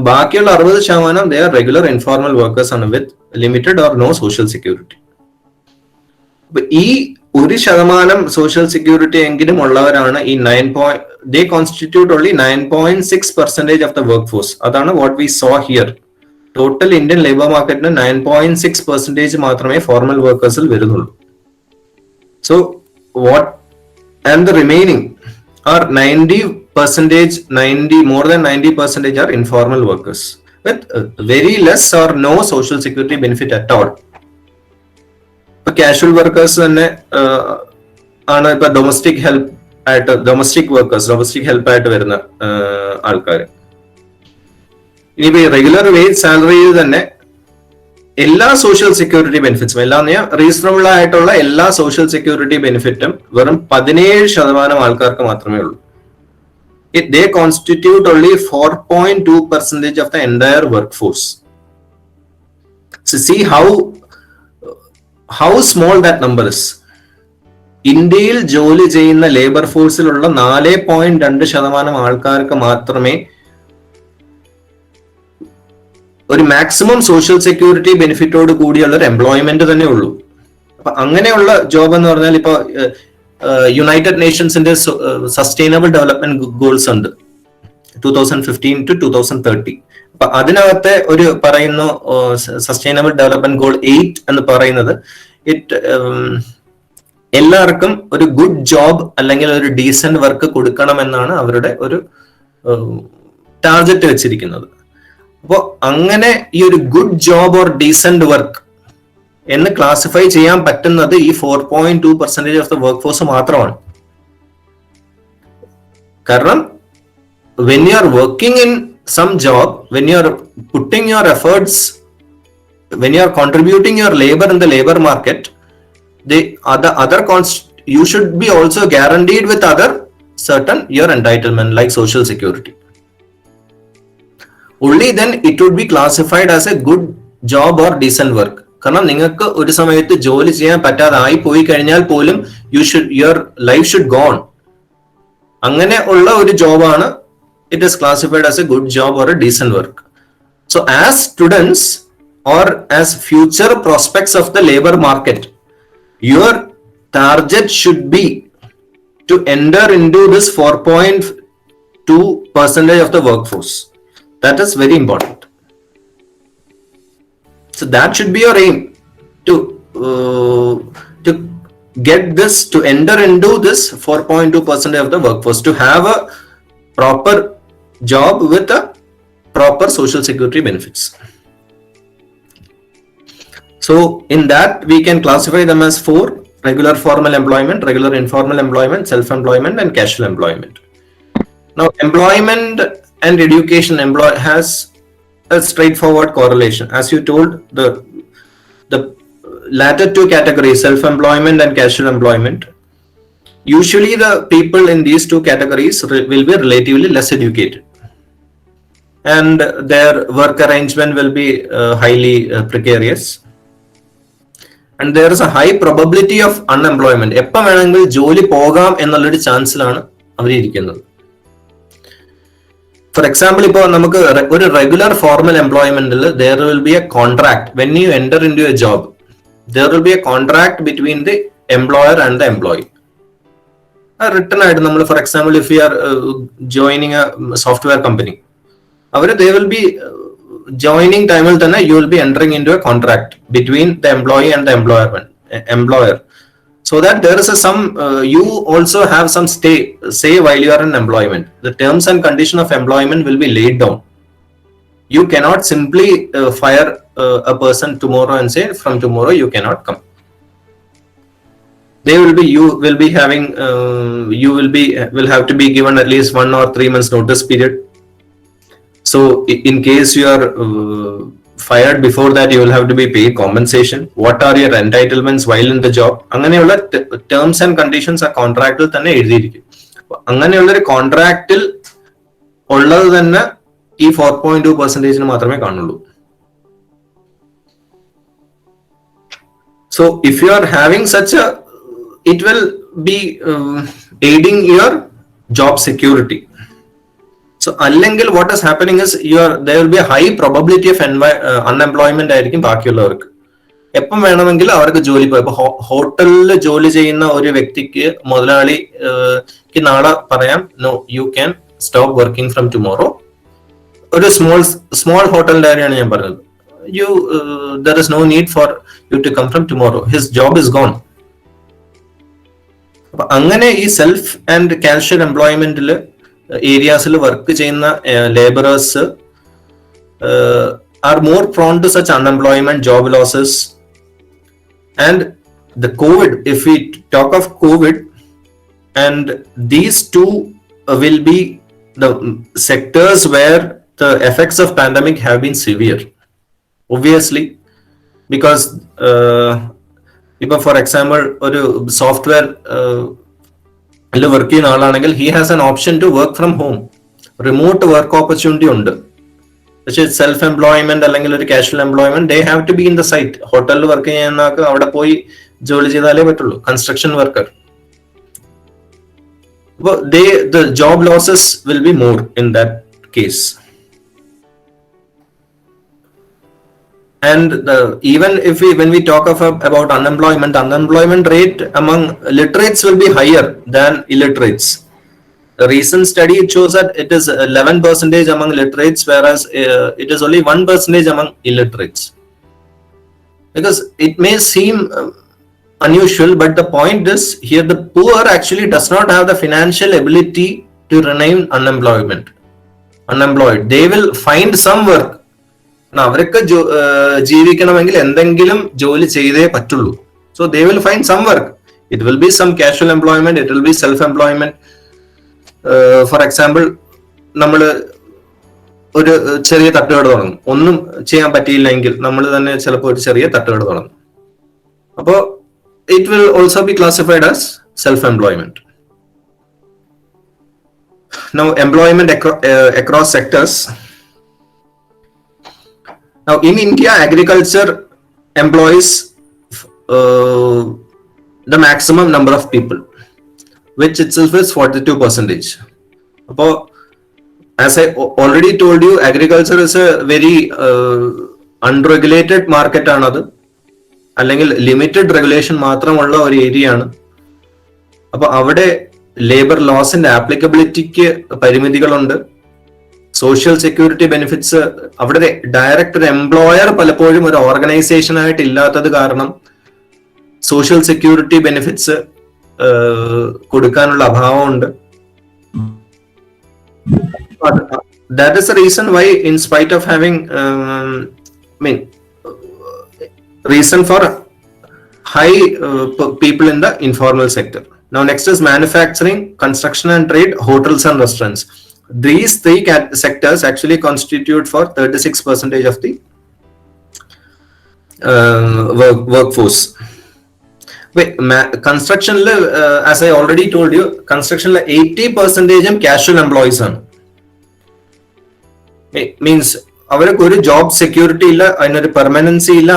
ബാക്കിയുള്ള 60% they are regular informal workers ആണ് with limited or no social security. ഈ 1% സോഷ്യൽ സെക്യൂരിറ്റി എങ്കിലും ഉള്ളവരാണ് ഈ they constitute only 9.6% of the workforce. അതാണ് what we saw here. Total Indian labour മാർക്കറ്റിന് 9.6% മാത്രമേ ഫോർമൽ വർക്കേഴ്സിൽ വരുന്നുള്ളൂ. So what and the remaining are 90%, more than 90% are informal workers with very less or no social security benefit at all. ഇപ്പൊ casual workers തന്നെ ആണ് ഇപ്പൊ domestic help ആയിട്ട് വരുന്ന ആൾക്കാർ. ഇനിയിപ്പോ റെഗുലർ വേജ് സാലറിയിൽ തന്നെ എല്ലാ സോഷ്യൽ സെക്യൂരിറ്റി ബെനിഫിറ്റ്സും എല്ലാം റീസണബിൾ ആയിട്ടുള്ള എല്ലാ സോഷ്യൽ സെക്യൂരിറ്റി ബെനിഫിറ്റും വെറും 17% ആൾക്കാർക്ക് മാത്രമേ ഉള്ളൂ. They constitute only 4.2% of the entire workforce. So see how small that number is. ഇന്ത്യയിൽ ജോലി ചെയ്യുന്ന ലേബർ ഫോഴ്സിലുള്ള 4.2% ആൾക്കാർക്ക് മാത്രമേ ഒരു മാക്സിമം സോഷ്യൽ സെക്യൂരിറ്റി ബെനിഫിറ്റോട് കൂടിയുള്ള ഒരു എംപ്ലോയ്മെന്റ് തന്നെ ഉള്ളൂ. അപ്പൊ അങ്ങനെയുള്ള ജോബ് എന്ന് പറഞ്ഞാൽ ഇപ്പൊ യുണൈറ്റഡ് നേഷൻസിന്റെ സസ്റ്റൈനബിൾ ഡെവലപ്മെന്റ് ഗോൾസ് ഉണ്ട് 2015 to 2030. അപ്പൊ അതിനകത്തെ ഒരു പറയുന്നു സസ്റ്റൈനബിൾ ഡെവലപ്മെന്റ് ഗോൾ 8 എന്ന് പറയുന്നത് എല്ലാവർക്കും ഒരു ഗുഡ് ജോബ് അല്ലെങ്കിൽ ഒരു ഡീസന്റ് വർക്ക് കൊടുക്കണം എന്നാണ് അവരുടെ ഒരു ടാർഗറ്റ് വെച്ചിരിക്കുന്നത്. അപ്പോ അങ്ങനെ ഈ ഒരു good job or decent work എന്ന് ക്ലാസിഫൈ ചെയ്യാൻ പറ്റുന്നത് ഈ 4.2% ഓഫ് ദ വർക്ക് ഫോഴ്സ് മാത്രമാണ്. കാരണം when you are working in some job, when you are putting your efforts, when you are contributing your labor in the labor market, you should be also guaranteed with other certain your entitlement like social security. Only then it would be classified as a good job or decent work. കാരണം നിങ്ങൾക്ക് ഒരു സമയത്ത് ജോലി ചെയ്യാൻ പറ്റാതായി പോയി കഴിഞ്ഞാൽ പോലും your life should go on. അങ്ങനെ ഉള്ള ഒരു ജോബാണ് it is classified as a good job or a decent work. So as students or as future prospects of the labor market, your target should be to enter into this 4.2% of the workforce. That is very important. So that should be your aim to get this, to enter into this 4.2% of the workforce, to have a proper job with a proper social security benefits. So in that we can classify them as 4: regular formal employment, regular informal employment, self-employment and casual employment. Now employment and education has a straightforward correlation. As you told, the latter two categories, self-employment and casual employment, usually the people in these two categories will be relatively less educated and their work arrangement will be highly precarious and there is a high probability of unemployment. എപ്പം വേണമെങ്കിൽ ജോലി പോകാം എന്നുള്ളൊരു ചാൻസിലാണ് അവരിയ്ക്കുന്നത്. For example, ഇപ്പോൾ നമുക്ക് ഒരു regular formal എംപ്ലോയ്മെന്റിൽ there will be a contract. When you enter into a job, there will be a contract between the employer and the employee. Written ആയിട്ട് നമ്മൾ, for example, if you are joining a software company, they will be joining ടൈമിൽ തന്നെ you will be entering into a contract between the employee and the employer, so that there is you also have some say while you are in employment. The terms and condition of employment will be laid down. You cannot simply fire a person tomorrow and say from tomorrow you cannot come. You will have to be given at least 1 or 3 months notice period. So in case you are fired before that, you will have to be paid compensation. What are your entitlements while in the job? അങ്ങനെയുള്ള terms and conditions ആ കോൺട്രാക്റ്റിൽ തന്നെ എഴുതിയിരിക്കും. അങ്ങനെയുള്ള ഒരു കോൺട്രാക്റ്റിൽ ഉള്ളത് തന്നെ ഈ 4.2% മാത്രമേ കാണുള്ളൂ. So if you are having such a, it will be aiding your job security. So അല്ലെങ്കിൽ what is happening is there will be a high probability of unemployment ആയിരിക്കും ബാക്കിയുള്ളവർക്ക്. എപ്പം വേണമെങ്കിലും അവർക്ക് ജോലി പോയി. ഇപ്പൊ ഹോട്ടലിൽ ജോലി ചെയ്യുന്ന ഒരു വ്യക്തിക്ക് മുതലാളിക്ക് നാളെ പറയാം, no you can stop working from tomorrow. ഒരു സ്മോൾ ഹോട്ടലിന്റെ കാര്യമാണ് ഞാൻ പറഞ്ഞത്. there is no need for you to come from tomorrow, his job is gone. അപ്പൊ അങ്ങനെ ഈ സെൽഫ് ആൻഡ് കാഷ്വൽ എംപ്ലോയ്മെന്റിൽ ഏരിയാസിൽ വർക്ക് ചെയ്യുന്ന labourers are more prone to such unemployment, job losses. And the COVID, if we talk of COVID, and these two will be the sectors where the effects of pandemic have been severe, obviously, because for example ഒരു software work ചെയ്യുന്ന ആളാണെങ്കിൽ he has an option to work from home, remote work opportunity ഉണ്ട്. പക്ഷേ self employment അല്ലെങ്കിൽ ഒരു casual employment, they have to be in the site. ഹോട്ടലിൽ work ചെയ്യുന്നവർക്ക് അവിടെ പോയി ജോലി ചെയ്താലേ പറ്റുള്ളൂ. കൺസ്ട്രക്ഷൻ വർക്കർ, അപ്പോൾ the job losses will be more in that case. And even when we talk about unemployment rate among literates will be higher than illiterates. A recent study, it shows that it is 11% among literates, whereas it is only 1% among illiterates. Because it may seem unusual, but the point is here the poor actually does not have the financial ability to remain unemployed. They will find some work. അവർക്ക് ജീവിക്കണമെങ്കിൽ എന്തെങ്കിലും ജോലി ചെയ്തേ പറ്റുള്ളൂ. So they will find some work. It will be some casual employment, it will be self-employment. For example നമ്മൾ ഒരു ചെറിയ തട്ടുകട തുടങ്ങും, ഒന്നും ചെയ്യാൻ പറ്റിയില്ലെങ്കിൽ നമ്മൾ തന്നെ ചിലപ്പോൾ ഒരു ചെറിയ തട്ടുകട തുടങ്ങും. അപ്പോൾ it will also be classified as self employment. Now employment across sectors. Now in India, agriculture employs the maximum number of people, which itself is 42%. Appo, as I already told you, agriculture is a very unregulated market aanadu, allengil limited regulation maathamulla oru area aanu. Appo avade labor laws inde applicability ku parimithikalundi. Social security benefits avade direct employer പലപ്പോഴും ഒരു organisation ആയിട്ട് ഇല്ലാത്തത് കാരണം social security benefits കൊടുക്കാനുള്ള അഭാവമുണ്ട്. That is the reason why, in spite of having reason for high people in the informal sector. Now next is manufacturing, construction and trade, hotels and restaurants. These three sectors actually constitute for 36% of the workforce. Construction, as I already told you, construction 80% casual employees ആണ്. Means അവർക്ക് ഒരു job security ഇല്ല, അതിനൊരു permanency ഇല്ല.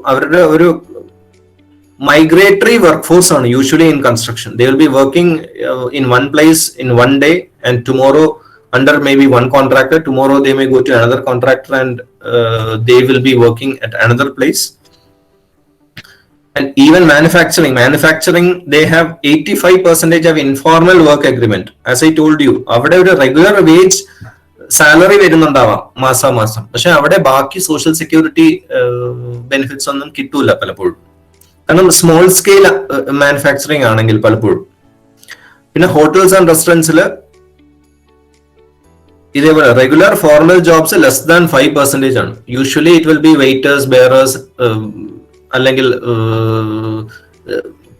അവരുടെ ഒരു migratory workforce ആണ് usually in construction. They will be working in one place in one day, and tomorrow under maybe one contractor, tomorrow they may go to another contractor, and they will be working at another place. And even manufacturing, they have 85% of informal work agreement. As I told you, avade oru regular wage salary വരുന്നുണ്ടാവാം മാസം, പക്ഷെ അവിടെ ബാക്കി social security benefits ഒന്നും കിട്ടൂല പലപ്പോഴും, കാരണം small scale manufacturing ആണെങ്കിൽ പലപ്പോഴും. പിന്നെ ഹോട്ടൽസ് ആൻഡ് റെസ്റ്റോറൻറ്റ്സിൽ ഇതേപോലെ regular formal jobs less than 5% ആണ്. Usually it will be waiters, bearers, അല്ലെങ്കിൽ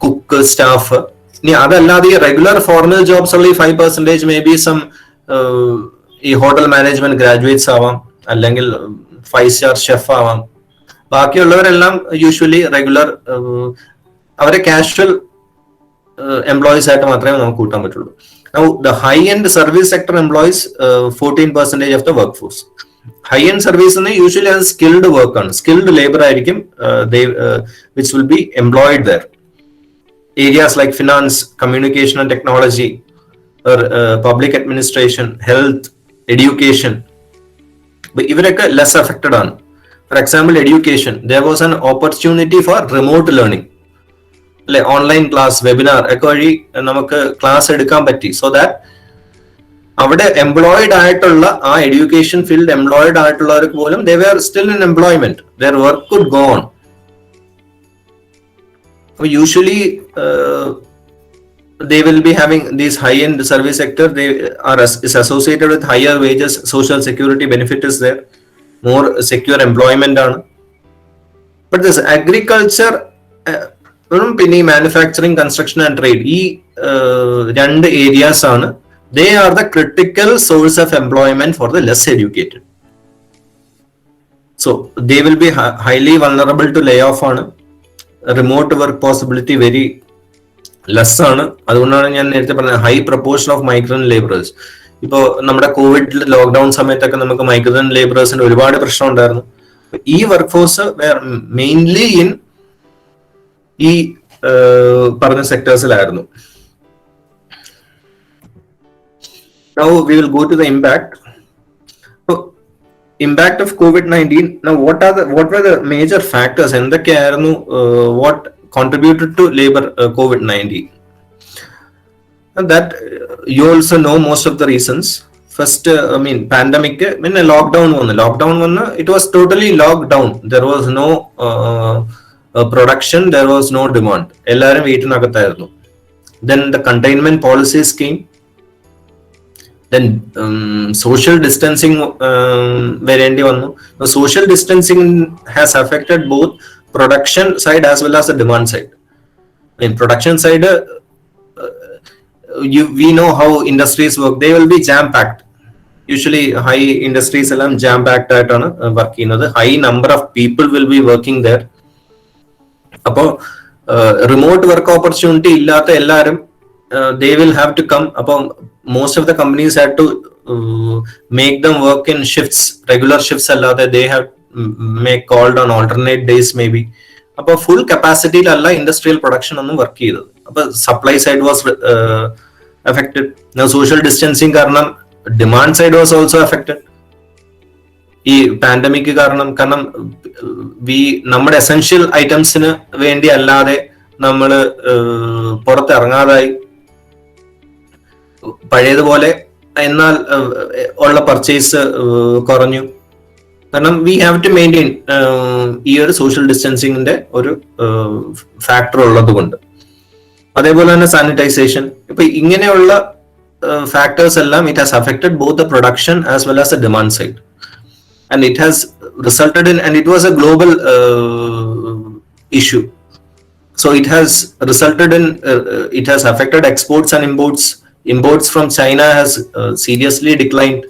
കുക്ക്, സ്റ്റാഫ്. ഇനി അതല്ലാതെ ഈ റെഗുലർ ഫോർമൽ ജോബ്സ് ഉള്ള ഈ 5% മേ ബി സം ഈ ഹോട്ടൽ മാനേജ്മെന്റ് ഗ്രാജുവേറ്റ്സ് ആവാം, അല്ലെങ്കിൽ 5-star ഷെഫ് ആവാം. ബാക്കിയുള്ളവരെല്ലാം യൂഷ്വലി റെഗുലർ, അവരെ കാഷ്വൽ എംപ്ലോയീസ് ആയിട്ട് മാത്രമേ നമുക്ക് കൂട്ടാൻ പറ്റുള്ളൂ. Now the high-end service sector employs 14% of the workforce. High-end service usually has skilled work on, skilled labor which will be employed there. Areas like finance, communication and technology, or public administration, health, education, but ഇവരൊക്കെ less affected ആണ്. For example, education, there was an opportunity for remote learning, like online class, webinar ഒക്കെ വഴി നമുക്ക് class എടുക്കാൻ പറ്റി. So that അവിടെ employed ആയിട്ടുള്ള ആ എഡ്യൂക്കേഷൻ ഫീൽഡ് എംപ്ലോയിഡ് ആയിട്ടുള്ളവർക്ക് പോലും they were still in employment, their work could go on. Usually they will be having these high-end service sector, is associated with higher wages, social security benefit is there, more secure employment ആണ്. But this agriculture, പിന്നെ manufacturing, construction and trade, ഈ രണ്ട് areas ആണ്. They are the critical source of employment for the less educated. So they will be highly vulnerable to layoff ആണ്. Remote work possibility very less ആണ്. അതുകൊണ്ടാണ് ഞാൻ നേരത്തെ പറഞ്ഞത് high proportion of migrant labourers. ഇപ്പോ നമ്മുടെ കോവിഡ് ലോക്ക്ഡൌൺ സമയത്തൊക്കെ നമുക്ക് മൈഗ്രന്റ് ലേബറേഴ്സിന് ഒരുപാട് പ്രശ്നം ഉണ്ടായിരുന്നു. ഈ വർക്ക് ഫോഴ്സ് മെയിൻലി ഇൻ ഈ പറഞ്ഞ സെക്ടേഴ്സിലായിരുന്നു. Now we will go to the impact. So, impact of COVID-19. Now, what were the major factors? എന്തൊക്കെയായിരുന്നു what contributed to labor COVID-19? And that you also know most of the reasons. First, pandemic. When a lockdown won, it was totally locked down. There was no production. There was no demand. എല്ലാരും വീട്ടിനകത്തായിരുന്നു. Then the containment policies came. Then social distancing വരേണ്ടി വന്നു. Social distancing has affected both production side as well as the demand side. In production side, we know how industries work. They will be jam packed. Usually high industries എല്ലാം jam packed ആയിട്ടാണ് work ചെയ്യുന്നത്. High number of people will be working there. അപ്പോൾ remote work opportunity ഇല്ലാത്ത എല്ലാവരും they will have to come. അപ്പോൾ most of the companies had to make them work in shifts, regular shifts allade they have make called on alternate days maybe. Appo full capacity alla industrial production onnu work cheythu. Appo supply side was affected. Now social distancing karanam demand side was also affected. ഈ pandemic കാരണം നമ്മുടെ essential ഐറ്റംസിന് വേണ്ടി അല്ലാതെ നമ്മൾ പുറത്തിറങ്ങാതായി. പഴയതുപോലെ എന്നാൽ ഉള്ള purchase കുറഞ്ഞു. കാരണം വി ഹാവ് ടു മെയിൻറ്റെയിൻ ഈ ഒരു സോഷ്യൽ ഡിസ്റ്റൻസിങ്ങിന്റെ ഒരു ഫാക്ടർ ഉള്ളത് കൊണ്ട്. അതേപോലെ തന്നെ സാനിറ്റൈസേഷൻ. ഇപ്പൊ ഇങ്ങനെയുള്ള ഫാക്ടേഴ്സ് എല്ലാം it has affected both the production as well as the demand side. And it has resulted in, and it was a global issue. So it has resulted in, it has affected exports and imports. Imports from China has seriously declined.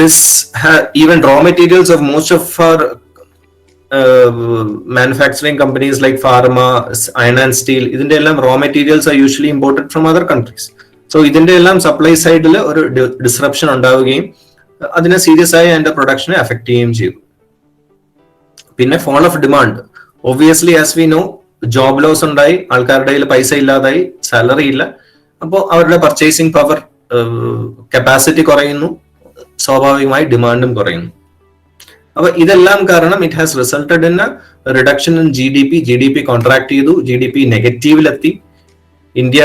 This even raw materials of most of our manufacturing companies like pharma, iron and steel, idinte ellam raw materials are usually imported from other countries. So idinte ellam supply side il oru disruption undavugayum അതിനെ serious ആയി അതിന്റെ പ്രൊഡക്ഷനെ affect ചെയ്യുകയും ചെയ്തു. പിന്നെ fall of demand. Obviously as we know job loss ഉണ്ടായി, ആൾക്കാരുടെ കയ്യിൽ പൈസ ഇല്ലാതായി, സാലറി ഇല്ല. അപ്പോൾ അവരുടെ പർച്ചേസിംഗ് പവർ കപ്പാസിറ്റി കുറയുന്നു, സ്വാഭാവികമായി ഡിമാൻഡും കുറയുന്നു. അപ്പൊ ഇതെല്ലാം കാരണം it has resulted in reduction in G D P contract ചെയ്തു, ജി ഡി പി നെഗറ്റീവിലെത്തി. India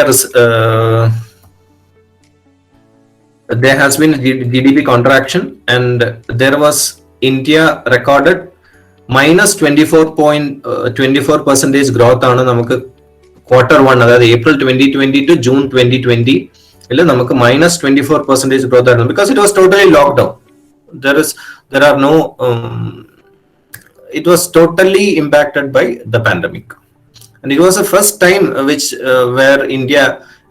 there has been GDP contraction, and there was India recorded minus 24% growth ആണ് നമുക്ക് Q1, അതായത് April 2020 to June 2020 ഇല്ല നമുക്ക് -24% growth ആയിരുന്നു. Because it was totally locked down. There are no it was totally impacted by the pandemic, and it was the first time where India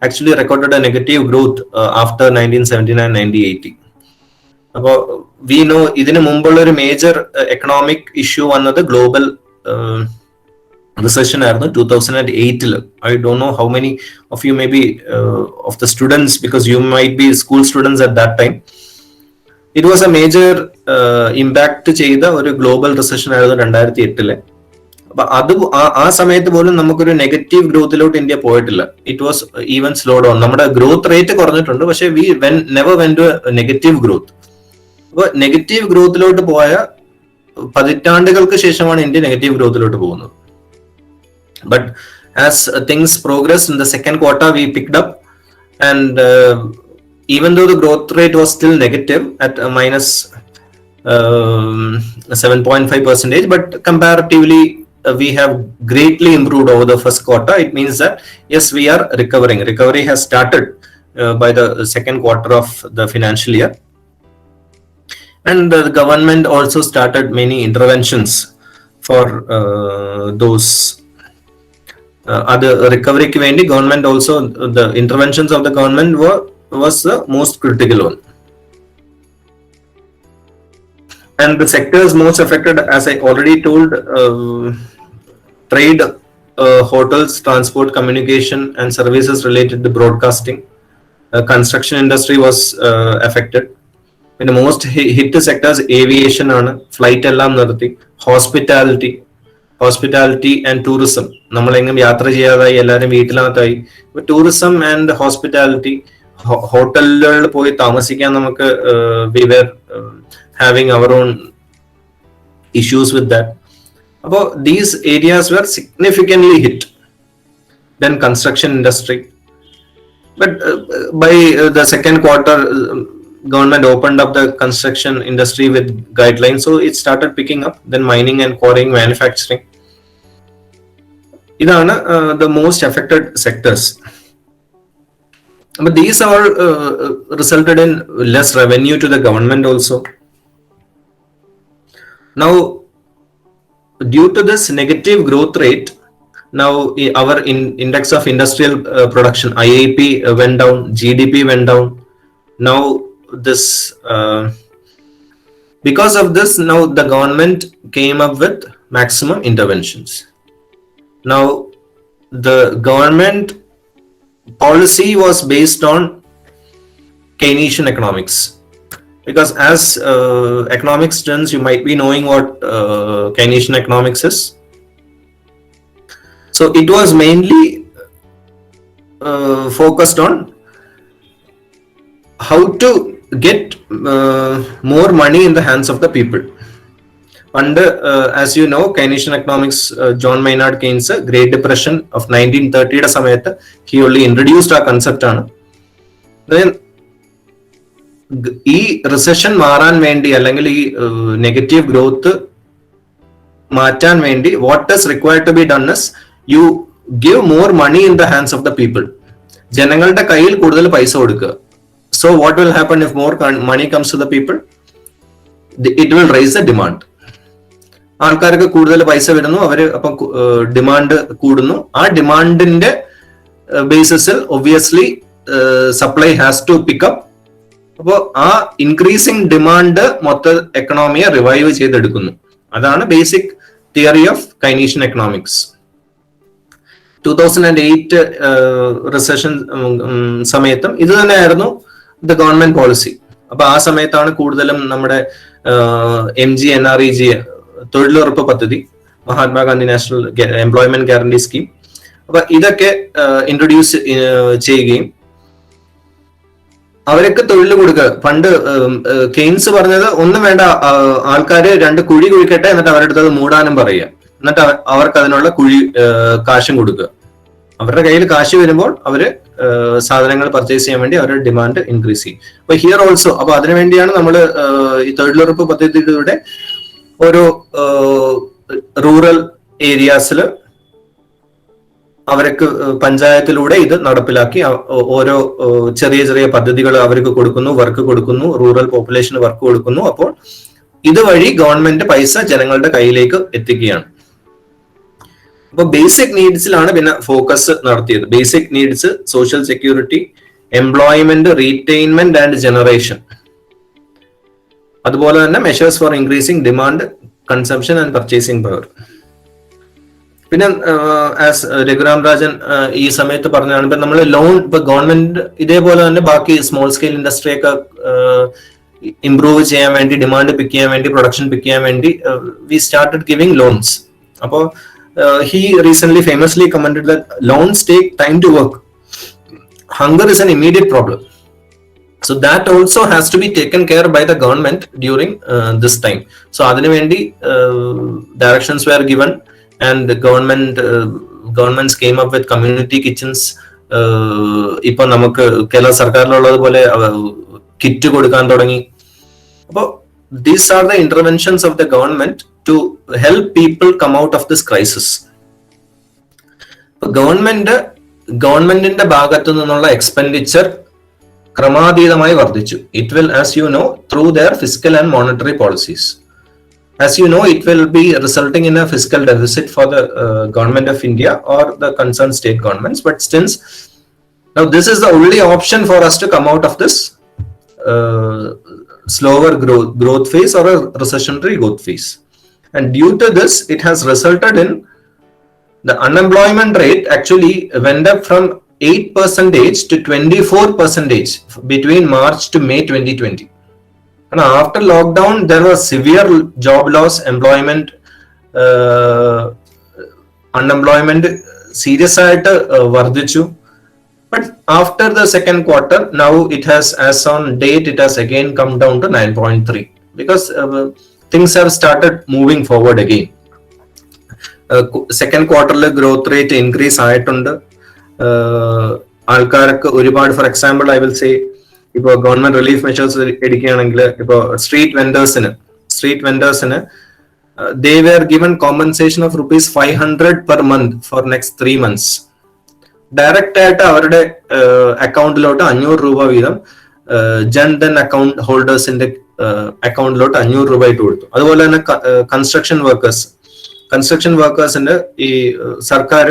actually recorded a negative growth after 1979-1980. അപ്പോൾ we know ഇതിന് മുമ്പുള്ള ഒരു major economic issue വന്നത് global recession ആയിരുന്നു 2008. I don't know how many of you maybe of the students, because you might be school students at that time. It was A major impact ചെയ്ത ഒരു global recession ആയിരുന്നു 2008. അപ്പൊ അത് ആ സമയത്ത് പോലും നമുക്കൊരു നെഗറ്റീവ് ഗ്രോത്തിലോട്ട് ഇന്ത്യ പോയിട്ടില്ല. It was even slow down. നമ്മുടെ ഗ്രോത്ത് റേറ്റ് കുറഞ്ഞിട്ടുണ്ട്, പക്ഷെ we never went to negative growth. അപ്പൊ നെഗറ്റീവ് ഗ്രോത്തിലോട്ട് പോയ പതിറ്റാണ്ടുകൾക്ക് ശേഷമാണ് ഇന്ത്യ നെഗറ്റീവ് ഗ്രോത്തിലോട്ട് പോകുന്നത്. But as things progress in the second quarter we picked up, and even though the growth rate was still negative at minus 7.5%, but comparatively we have greatly improved over the first quarter. It means that yes, we are recovering. Recovery has started by the second quarter of the financial year, and the government also started many interventions for those other recovery ki vendi. Government also, the interventions of the government was the most critical one. And the sectors most affected, as I already told, trade, hotels, transport, communication and services related to broadcasting. Construction industry was affected. And the most hit sectors aviation ആണ്, flight എല്ലാം നിർത്തി. Hospitality and tourism, നമ്മളെങ്ങും യാത്ര ചെയ്യാതായി, എല്ലാവരും വീട്ടിനകത്തായി. Tourism and hospitality, ഹോട്ടലുകളിൽ പോയി താമസിക്കാൻ നമുക്ക് we were having our own issues with that. അപ്പോൾ these areas were significantly hit. Then construction industry, but by the second quarter government opened up the construction industry with guidelines, so it started picking up. Then mining and quarrying, manufacturing, idana the most affected sectors. But these all resulted in less revenue to the government also. Now, due to this negative growth rate, now our index of industrial production, IIP, went down, GDP went down. Now this because of this, now the government came up with maximum interventions. Now the government policy was based on Keynesian economics, because as economic students you might be knowing what Keynesian economics is. So it was mainly focused on how to get more money in the hands of the people. And as you know, Keynesian economics, John Maynard Keynes, Great Depression of 1930 samayathu he only introduced a concept aanu. Then ee recession maaran vendi allengil ee negative growth മാറ്റാൻ വേണ്ടി what is required to be done is you give more money in the hands of the people. ജനങ്ങളുടെ കയ്യിൽ കൂടുതൽ പൈസ കൊടുക്കുക. So what will happen if more money comes to the people? It will raise the demand. ആൾക്കാർക്ക് കൂടുതൽ പൈസ വരുന്നു, അവര് അപ്പം ഡിമാൻഡ് കൂടുന്നു. ആ ഡിമാൻഡിന്റെ ബേസിസിൽ obviously supply has to pick up. അപ്പോൾ ആ ഇൻക്രീസിങ് ഡിമാൻഡ് മൊത്ത എക്കണോമിയെ റിവൈവ് ചെയ്തെടുക്കുന്നു. അതാണ് basic theory of Keynesian economics. 2008 recession സമയത്തും ഇത് തന്നെയായിരുന്നു ദ ഗവൺമെന്റ് പോളിസി. അപ്പൊ ആ സമയത്താണ് കൂടുതലും നമ്മുടെ MGNREG തൊഴിലുറപ്പ് പദ്ധതി, Mahatma Gandhi national employment guarantee scheme, അപ്പൊ ഇതൊക്കെ ഇൻട്രൊഡ്യൂസ് ചെയ്യുകയും അവരൊക്കെ തൊഴിൽ കൊടുക്കുക. പണ്ട് കെയ്ൻസ് പറഞ്ഞത് ഒന്നും വേണ്ട, ആൾക്കാര് 2 കുഴി കുഴിക്കട്ടെ, എന്നിട്ട് അവരുടെ അടുത്തത് മൂടാനും പറയുക, എന്നിട്ട് അവർക്ക് അതിനുള്ള കാശും കൊടുക്കുക. അവരുടെ കയ്യിൽ കാശ് വരുമ്പോൾ അവര് സാധനങ്ങൾ പർച്ചേസ് ചെയ്യാൻ വേണ്ടി അവരുടെ ഡിമാൻഡ് ഇൻക്രീസ് ചെയ്യും. അപ്പൊ ഹിയർ ഓൾസോ, അപ്പൊ അതിനുവേണ്ടിയാണ് നമ്മൾ ഈ തൊഴിലുറപ്പ് പദ്ധതിയുടെ ഓരോ റൂറൽ ഏരിയാസിൽ അവർക്ക് പഞ്ചായത്തിലൂടെ ഇത് നടപ്പിലാക്കി ഓരോ ചെറിയ ചെറിയ പദ്ധതികൾ അവർക്ക് കൊടുക്കുന്നു, വർക്ക് കൊടുക്കുന്നു, റൂറൽ പോപ്പുലേഷന് വർക്ക് കൊടുക്കുന്നു. അപ്പോൾ ഇതുവഴി ഗവൺമെന്റ് പൈസ ജനങ്ങളുടെ കയ്യിലേക്ക് എത്തിക്കുകയാണ്. അപ്പൊ ബേസിക് നീഡ്സിലാണ് പിന്നെ ഫോക്കസ് നടത്തിയത്. Basic needs, social security, employment, retainment and generation. അതുപോലെ തന്നെ measures for increasing demand, consumption and purchasing power. പിന്നെ ആസ് രഘുറാം രാജൻ ഈ സമയത്ത് പറഞ്ഞതാണ്, ഇപ്പൊ നമ്മൾ ലോൺ, ഇപ്പൊ ഗവൺമെന്റ് ഇതേപോലെ തന്നെ ബാക്കി സ്മോൾ സ്കെയിൽ ഇൻഡസ്ട്രി ഒക്കെ improve ചെയ്യാൻ വേണ്ടി, ഡിമാൻഡ് പിക്ക് ചെയ്യാൻ വേണ്ടി, പ്രൊഡക്ഷൻ പിക്ക് ചെയ്യാൻ വേണ്ടി we started giving loans. അപ്പോൾ he recently famously commented that loans take time to work. Hunger is an immediate problem. So that also has to be taken care by the government during this time. So adinu vendi directions were given, and the governments came up with community kitchens. Ipo namukku Kerala sarkarululladu pole kit കൊടുക്കാൻ തുടങ്ങി. അപ്പോൾ these are the interventions of the government to help people come out of this crisis. ഗവൺമെന്റിന്റെ ഭാഗത്തു നിന്നുള്ള expenditure ക്രമാതീതമായി വർദ്ധിച്ചു. It will, as you know, through their fiscal and monetary policies. As you know, it will be resulting in a fiscal deficit for the government of India or the concerned state governments. But since now this is the only option for us to come out of this slower growth phase or a recessionary growth phase. And due to this, it has resulted in the unemployment rate actually went up from 8% to 24% between March to May 2020. And after lockdown, there was severe job loss, unemployment serious ആയിട്ട് വർദ്ധിച്ചു. But after the second quarter, now it has, as on date, it has again come down to 9.3 because things have started moving forward again. Second quarter growth rate increase ആയിട്ടുണ്ട്. ആൾക്കാർക്ക് ഒരുപാട്, for example I will say, ഇപ്പോൾ government relief measures എടുക്കുകയാണെങ്കിൽ, ഇപ്പോൾ street വെൻഡേഴ്സിന് they were given compensation of ₹500 per month for next 3 months. Direct ആയിട്ട് അവരുടെ അക്കൗണ്ടിലോട്ട് ₹500 വീതം Jan Dhan account ഹോൾഡേഴ്സിന്റെ അക്കൗണ്ടിലോട്ട് ₹500 ഇട്ട് കൊടുത്തു. അതുപോലെ തന്നെ കൺസ്ട്രക്ഷൻ വർക്കേഴ്സിന്റെ ഈ സർക്കാർ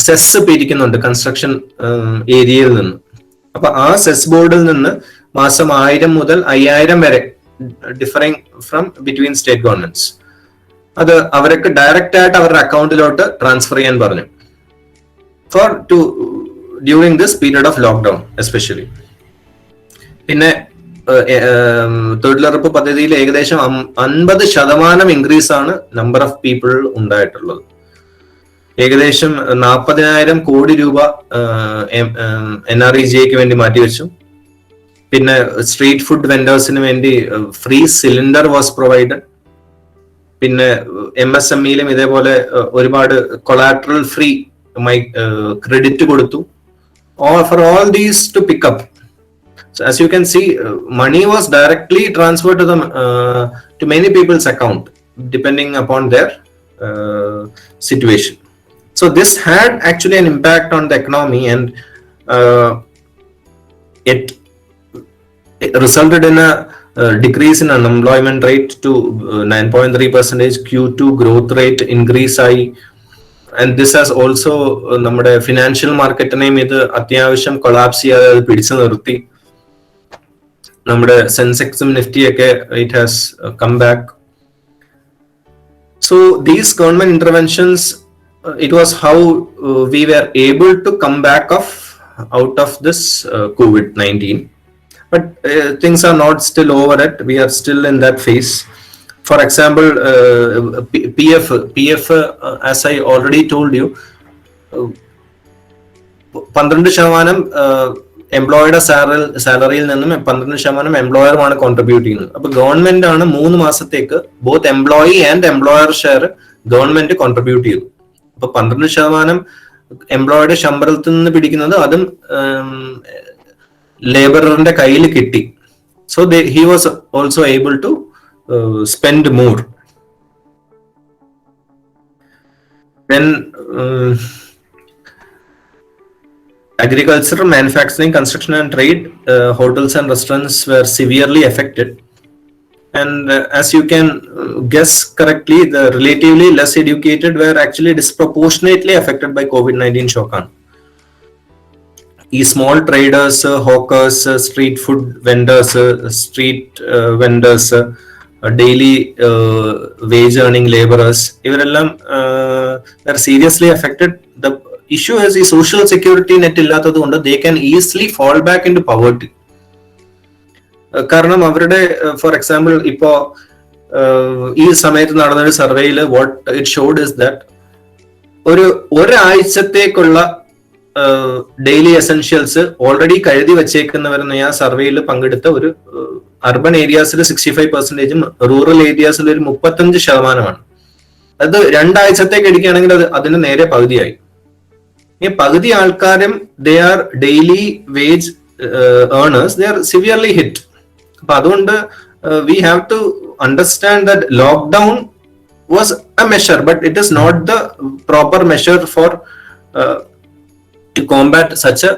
സെസ് പിരിക്കുന്നുണ്ട് കൺസ്ട്രക്ഷൻ ഏരിയയിൽ നിന്ന്. അപ്പൊ ആ സെസ് ബോർഡിൽ നിന്ന് മാസം 1000 മുതൽ 5000 വരെ differing from between state governments, അത് അവർക്ക് ഡയറക്റ്റ് ആയിട്ട് അവരുടെ അക്കൗണ്ടിലോട്ട് ട്രാൻസ്ഫർ ചെയ്യാൻ പറഞ്ഞു during this period of lockdown especially. പിന്നെ തൊഴിലുറപ്പ് പദ്ധതിയിൽ ഏകദേശം 50% ഇൻക്രീസ് ആണ് നമ്പർ ഓഫ് പീപ്പിൾ ഉണ്ടായിട്ടുള്ളത്. ഏകദേശം 40,000 കോടി രൂപ NREGAക്ക് വേണ്ടി മാറ്റിവെച്ചു. പിന്നെ സ്ട്രീറ്റ് ഫുഡ് വെൻഡേഴ്സിന് വേണ്ടി ഫ്രീ സിലിണ്ടർ വാസ് പ്രൊവൈഡഡ്. പിന്നെ MSMEയിലും ഇതേപോലെ ഒരുപാട് കൊളാട്രൽ ഫ്രീ ക്രെഡിറ്റ് കൊടുത്തു. For all these to pick up. So as you can see, money was directly transferred to many people's account depending upon their situation. So this had actually an impact on the economy, and it resulted in a decrease in unemployment rate to 9.3%. Q2 growth rate increase and this has also നമ്മുടെ financial മാർക്കറ്റിനെയും ഇത് അത്യാവശ്യം collapse ചെയ്യാതെ അത് പിടിച്ചു നിർത്തി. നമ്മുടെ സെൻസെക്സും നിഫ്റ്റിയൊക്കെ it has come back. So these government interventions, it was how we were able to come back out of this COVID-19. But things are not still over yet. We are still in that phase. For example, PF, as I already told you, 12% എംപ്ലോയിയുടെ സാലറിയിൽ നിന്നും 12% എംപ്ലോയറുമാണ് contribute ചെയ്യുന്നത്. അപ്പൊ government ആണ് 3 മാസത്തേക്ക് both employee and employer share government contribute ചെയ്തു. അപ്പൊ 12% എംപ്ലോയിയുടെ ശമ്പളത്തിൽ നിന്ന് പിടിക്കുന്നത് അതും ലേബറിന്റെ കയ്യിൽ കിട്ടി. So he was also able to spend more. Then agriculture, manufacturing, construction and trade, hotels and restaurants were severely affected. And as you can guess correctly, the relatively less educated were actually disproportionately affected by COVID-19 shock. ഈ small traders, hawkers, street food vendors, daily wage earning labourers, ഇവരെല്ലാം seriously affected. The issue is ഈ social security net ഇല്ലാത്തത് കൊണ്ട് they can easily fall back into poverty. കാരണം അവരുടെ for example ഇപ്പോ ഈ സമയത്ത് നടന്നൊരു സർവേയിൽ what it showed is that ഒരാഴ്ചത്തേക്കുള്ള ഡെയിലി എസെൻഷ്യൽസ് ഓൾറെഡി കരുതി വെച്ചേക്കുന്നവരെന്ന് ഞാൻ സർവേയിൽ പങ്കെടുത്ത ഒരു അർബൻ ഏരിയാസിൽ 65%, റൂറൽ ഏരിയാസിൽ ഒരു 35%. അത് 2 ആഴ്ചത്തേക്ക് എടുക്കുകയാണെങ്കിൽ അത് അതിന് നേരെ പകുതിയായി. ഈ പകുതി ആൾക്കാരും they are daily wage earners, they are severely hit. അപ്പൊ അതുകൊണ്ട് we have to understand that lockdown was a measure, but it is not the proper measure for to combat such a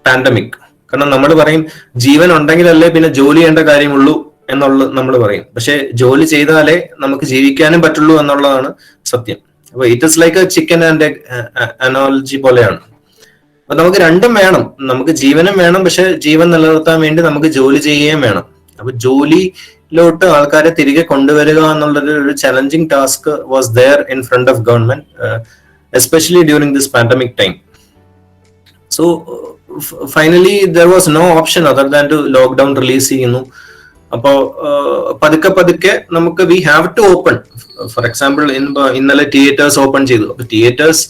pandemic. കാരണം നമ്മൾ പറയും ജീവൻ ഉണ്ടെങ്കിലല്ലേ പിന്നെ ജോലി ചെയ്യേണ്ട കാര്യമുള്ളൂ എന്നുള്ള നമ്മൾ പറയും. പക്ഷെ ജോലി ചെയ്താലേ നമുക്ക് ജീവിക്കാനും പറ്റുള്ളൂ എന്നുള്ളതാണ് സത്യം. അപ്പൊ it is like A chicken and egg analogy പോലെയാണ്. അപ്പൊ നമുക്ക് രണ്ടും വേണം, നമുക്ക് ജീവനും വേണം, പക്ഷെ ജീവൻ നിലനിർത്താൻ വേണ്ടി നമുക്ക് ജോലി ചെയ്യുകയും വേണം. അപ്പൊ ജോലിയിലോട്ട് ആൾക്കാരെ തിരികെ കൊണ്ടുവരിക എന്നുള്ളൊരു challenging task was there in front of government, especially during this pandemic time. So finally there was no option other than to lockdown release ചെയ്യുന്നു. അപ്പോ പതുക്കെ പതുക്കെ നമുക്ക് we have to open. For example ഇന്നലെ തിയേറ്റേഴ്സ് ഓപ്പൺ ചെയ്തു. അപ്പൊ theatres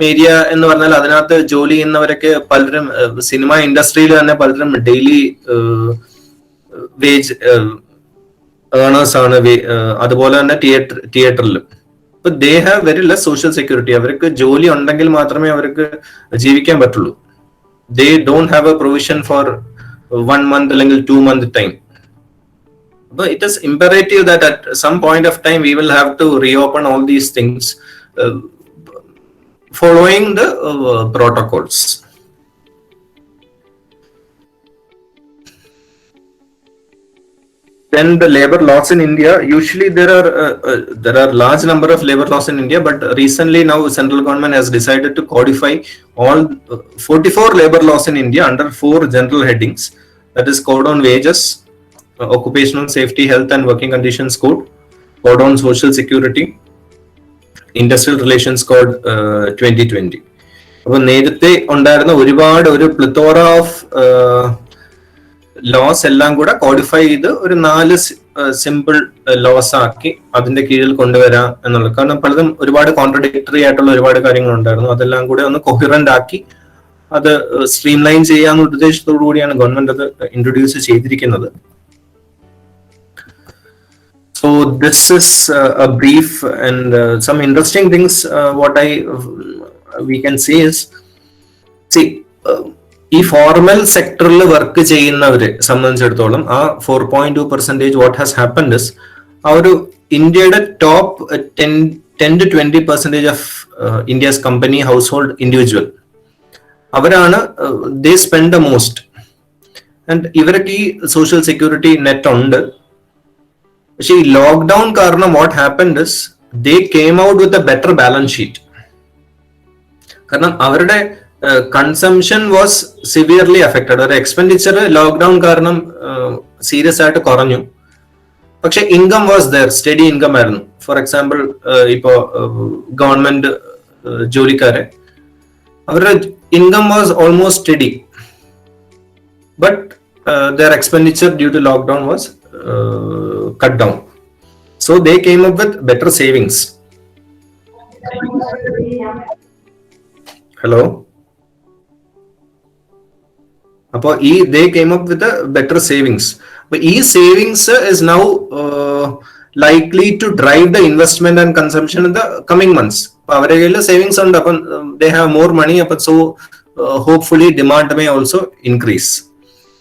area എന്ന് പറഞ്ഞാൽ അതിനകത്ത് ജോലി ചെയ്യുന്നവരൊക്കെ പലരും സിനിമ ഇൻഡസ്ട്രിയിൽ തന്നെ പലരും ഡെയിലി വേജ് ഏർണേഴ്സ് ആണ്. അതുപോലെ തന്നെ തിയേറ്ററിലും ഇപ്പൊ they have very less social security. അവർക്ക് ജോലി ഉണ്ടെങ്കിൽ മാത്രമേ അവർക്ക് ജീവിക്കാൻ പറ്റുള്ളൂ. They don't have a provision for 1 month അല്ലെങ്കിൽ 2 month ടൈം. അപ്പൊ it is imperative that at some point of time we will have to reopen all these things following the protocols. Then the labor laws in India, usually there are large number of labor laws in India, but recently now central government has decided to codify all 44 labor laws in India under 4 general headings. That is Code on Wages, Occupational Safety, Health and Working Conditions Code, Code on Social Security, industrial relations code 2020. അപ്പൊ നേരത്തെ ഉണ്ടായിരുന്ന ഒരുപാട് ഒരു പ്ലിത്തോറ of loss എല്ലാം കൂടെ codify ചെയ്ത് ഒരു 4 simple loss ആക്കി അതിന്റെ കീഴിൽ കൊണ്ടുവരാം എന്നുള്ളത്. കാരണം പലതും ഒരുപാട് കോൺട്രഡിക്ടറി ആയിട്ടുള്ള ഒരുപാട് കാര്യങ്ങൾ ഉണ്ടായിരുന്നു. അതെല്ലാം കൂടെ ഒന്ന് കൊഹിറന്റ് ആക്കി അത് സ്ട്രീം ലൈൻ ചെയ്യാന്ന ഉദ്ദേശത്തോടു കൂടിയാണ് ഗവൺമെന്റ് അത് ഇൻട്രൊഡ്യൂസ് ചെയ്തിരിക്കുന്നത്. So this is a brief and some interesting things. What we can say is, see, ഈ ഫോർമൽ സെക്ടറിൽ വർക്ക് ചെയ്യുന്നവരെ സംബന്ധിച്ചിടത്തോളം ആ 4.2% വാട്ട് ഹാസ് ഹാപ്പൻഡ് ഇസ് ആ ഒരു ഇന്ത്യയുടെ top 10 to 20% of India's company ഹൗസ് ഹോൾഡ് ഇൻഡിവിജ്വൽ അവരാണ് they spend the most. And ഇവർക്ക് ഈ സോഷ്യൽ സെക്യൂരിറ്റി നെറ്റ് ഉണ്ട്. പക്ഷെ ഈ ലോക്ക്ഡൌൺ കാരണം what happened is they came out with a better balance sheet. കാരണം അവരുടെ കൺസംഷൻ വാസ് സിവിയർലി അഫക്റ്റഡ്. അവരുടെ എക്സ്പെൻഡിച്ചർ ലോക്ക്ഡൌൺ കാരണം സീരിയസ് ആയിട്ട് കുറഞ്ഞു. പക്ഷെ income was there, study income ആയിരുന്നു. ഫോർ എക്സാമ്പിൾ ഇപ്പോ ഗവൺമെന്റ് ജോലിക്കാരെ അവരുടെ income was almost study, but their expenditure due to lockdown was cut down. So they came up with better savings. Hello? Appo they came up with a better savings. But savings is now likely to drive the investment and consumption in the coming months. Avare savings and they have more money, so hopefully demand may also increase.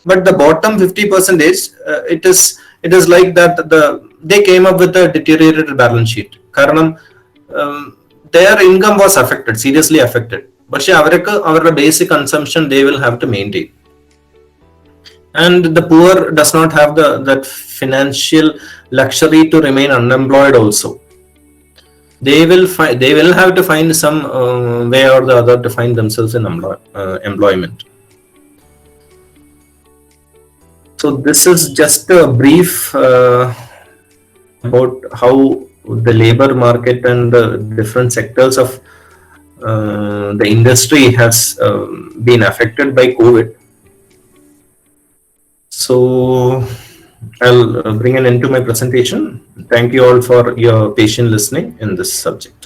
But the bottom 50%, it is like that they came up with a deteriorated balance sheet. Karanam their income was affected, seriously affected. But our basic consumption they will have to maintain. And the poor does not have that financial luxury to remain unemployed also. They will have to find some way or the other to find themselves in employment. So this is just a brief about how the labor market and the different sectors of the industry has been affected by COVID. So I'll bring an end to my presentation. Thank you all for your patient listening in this subject.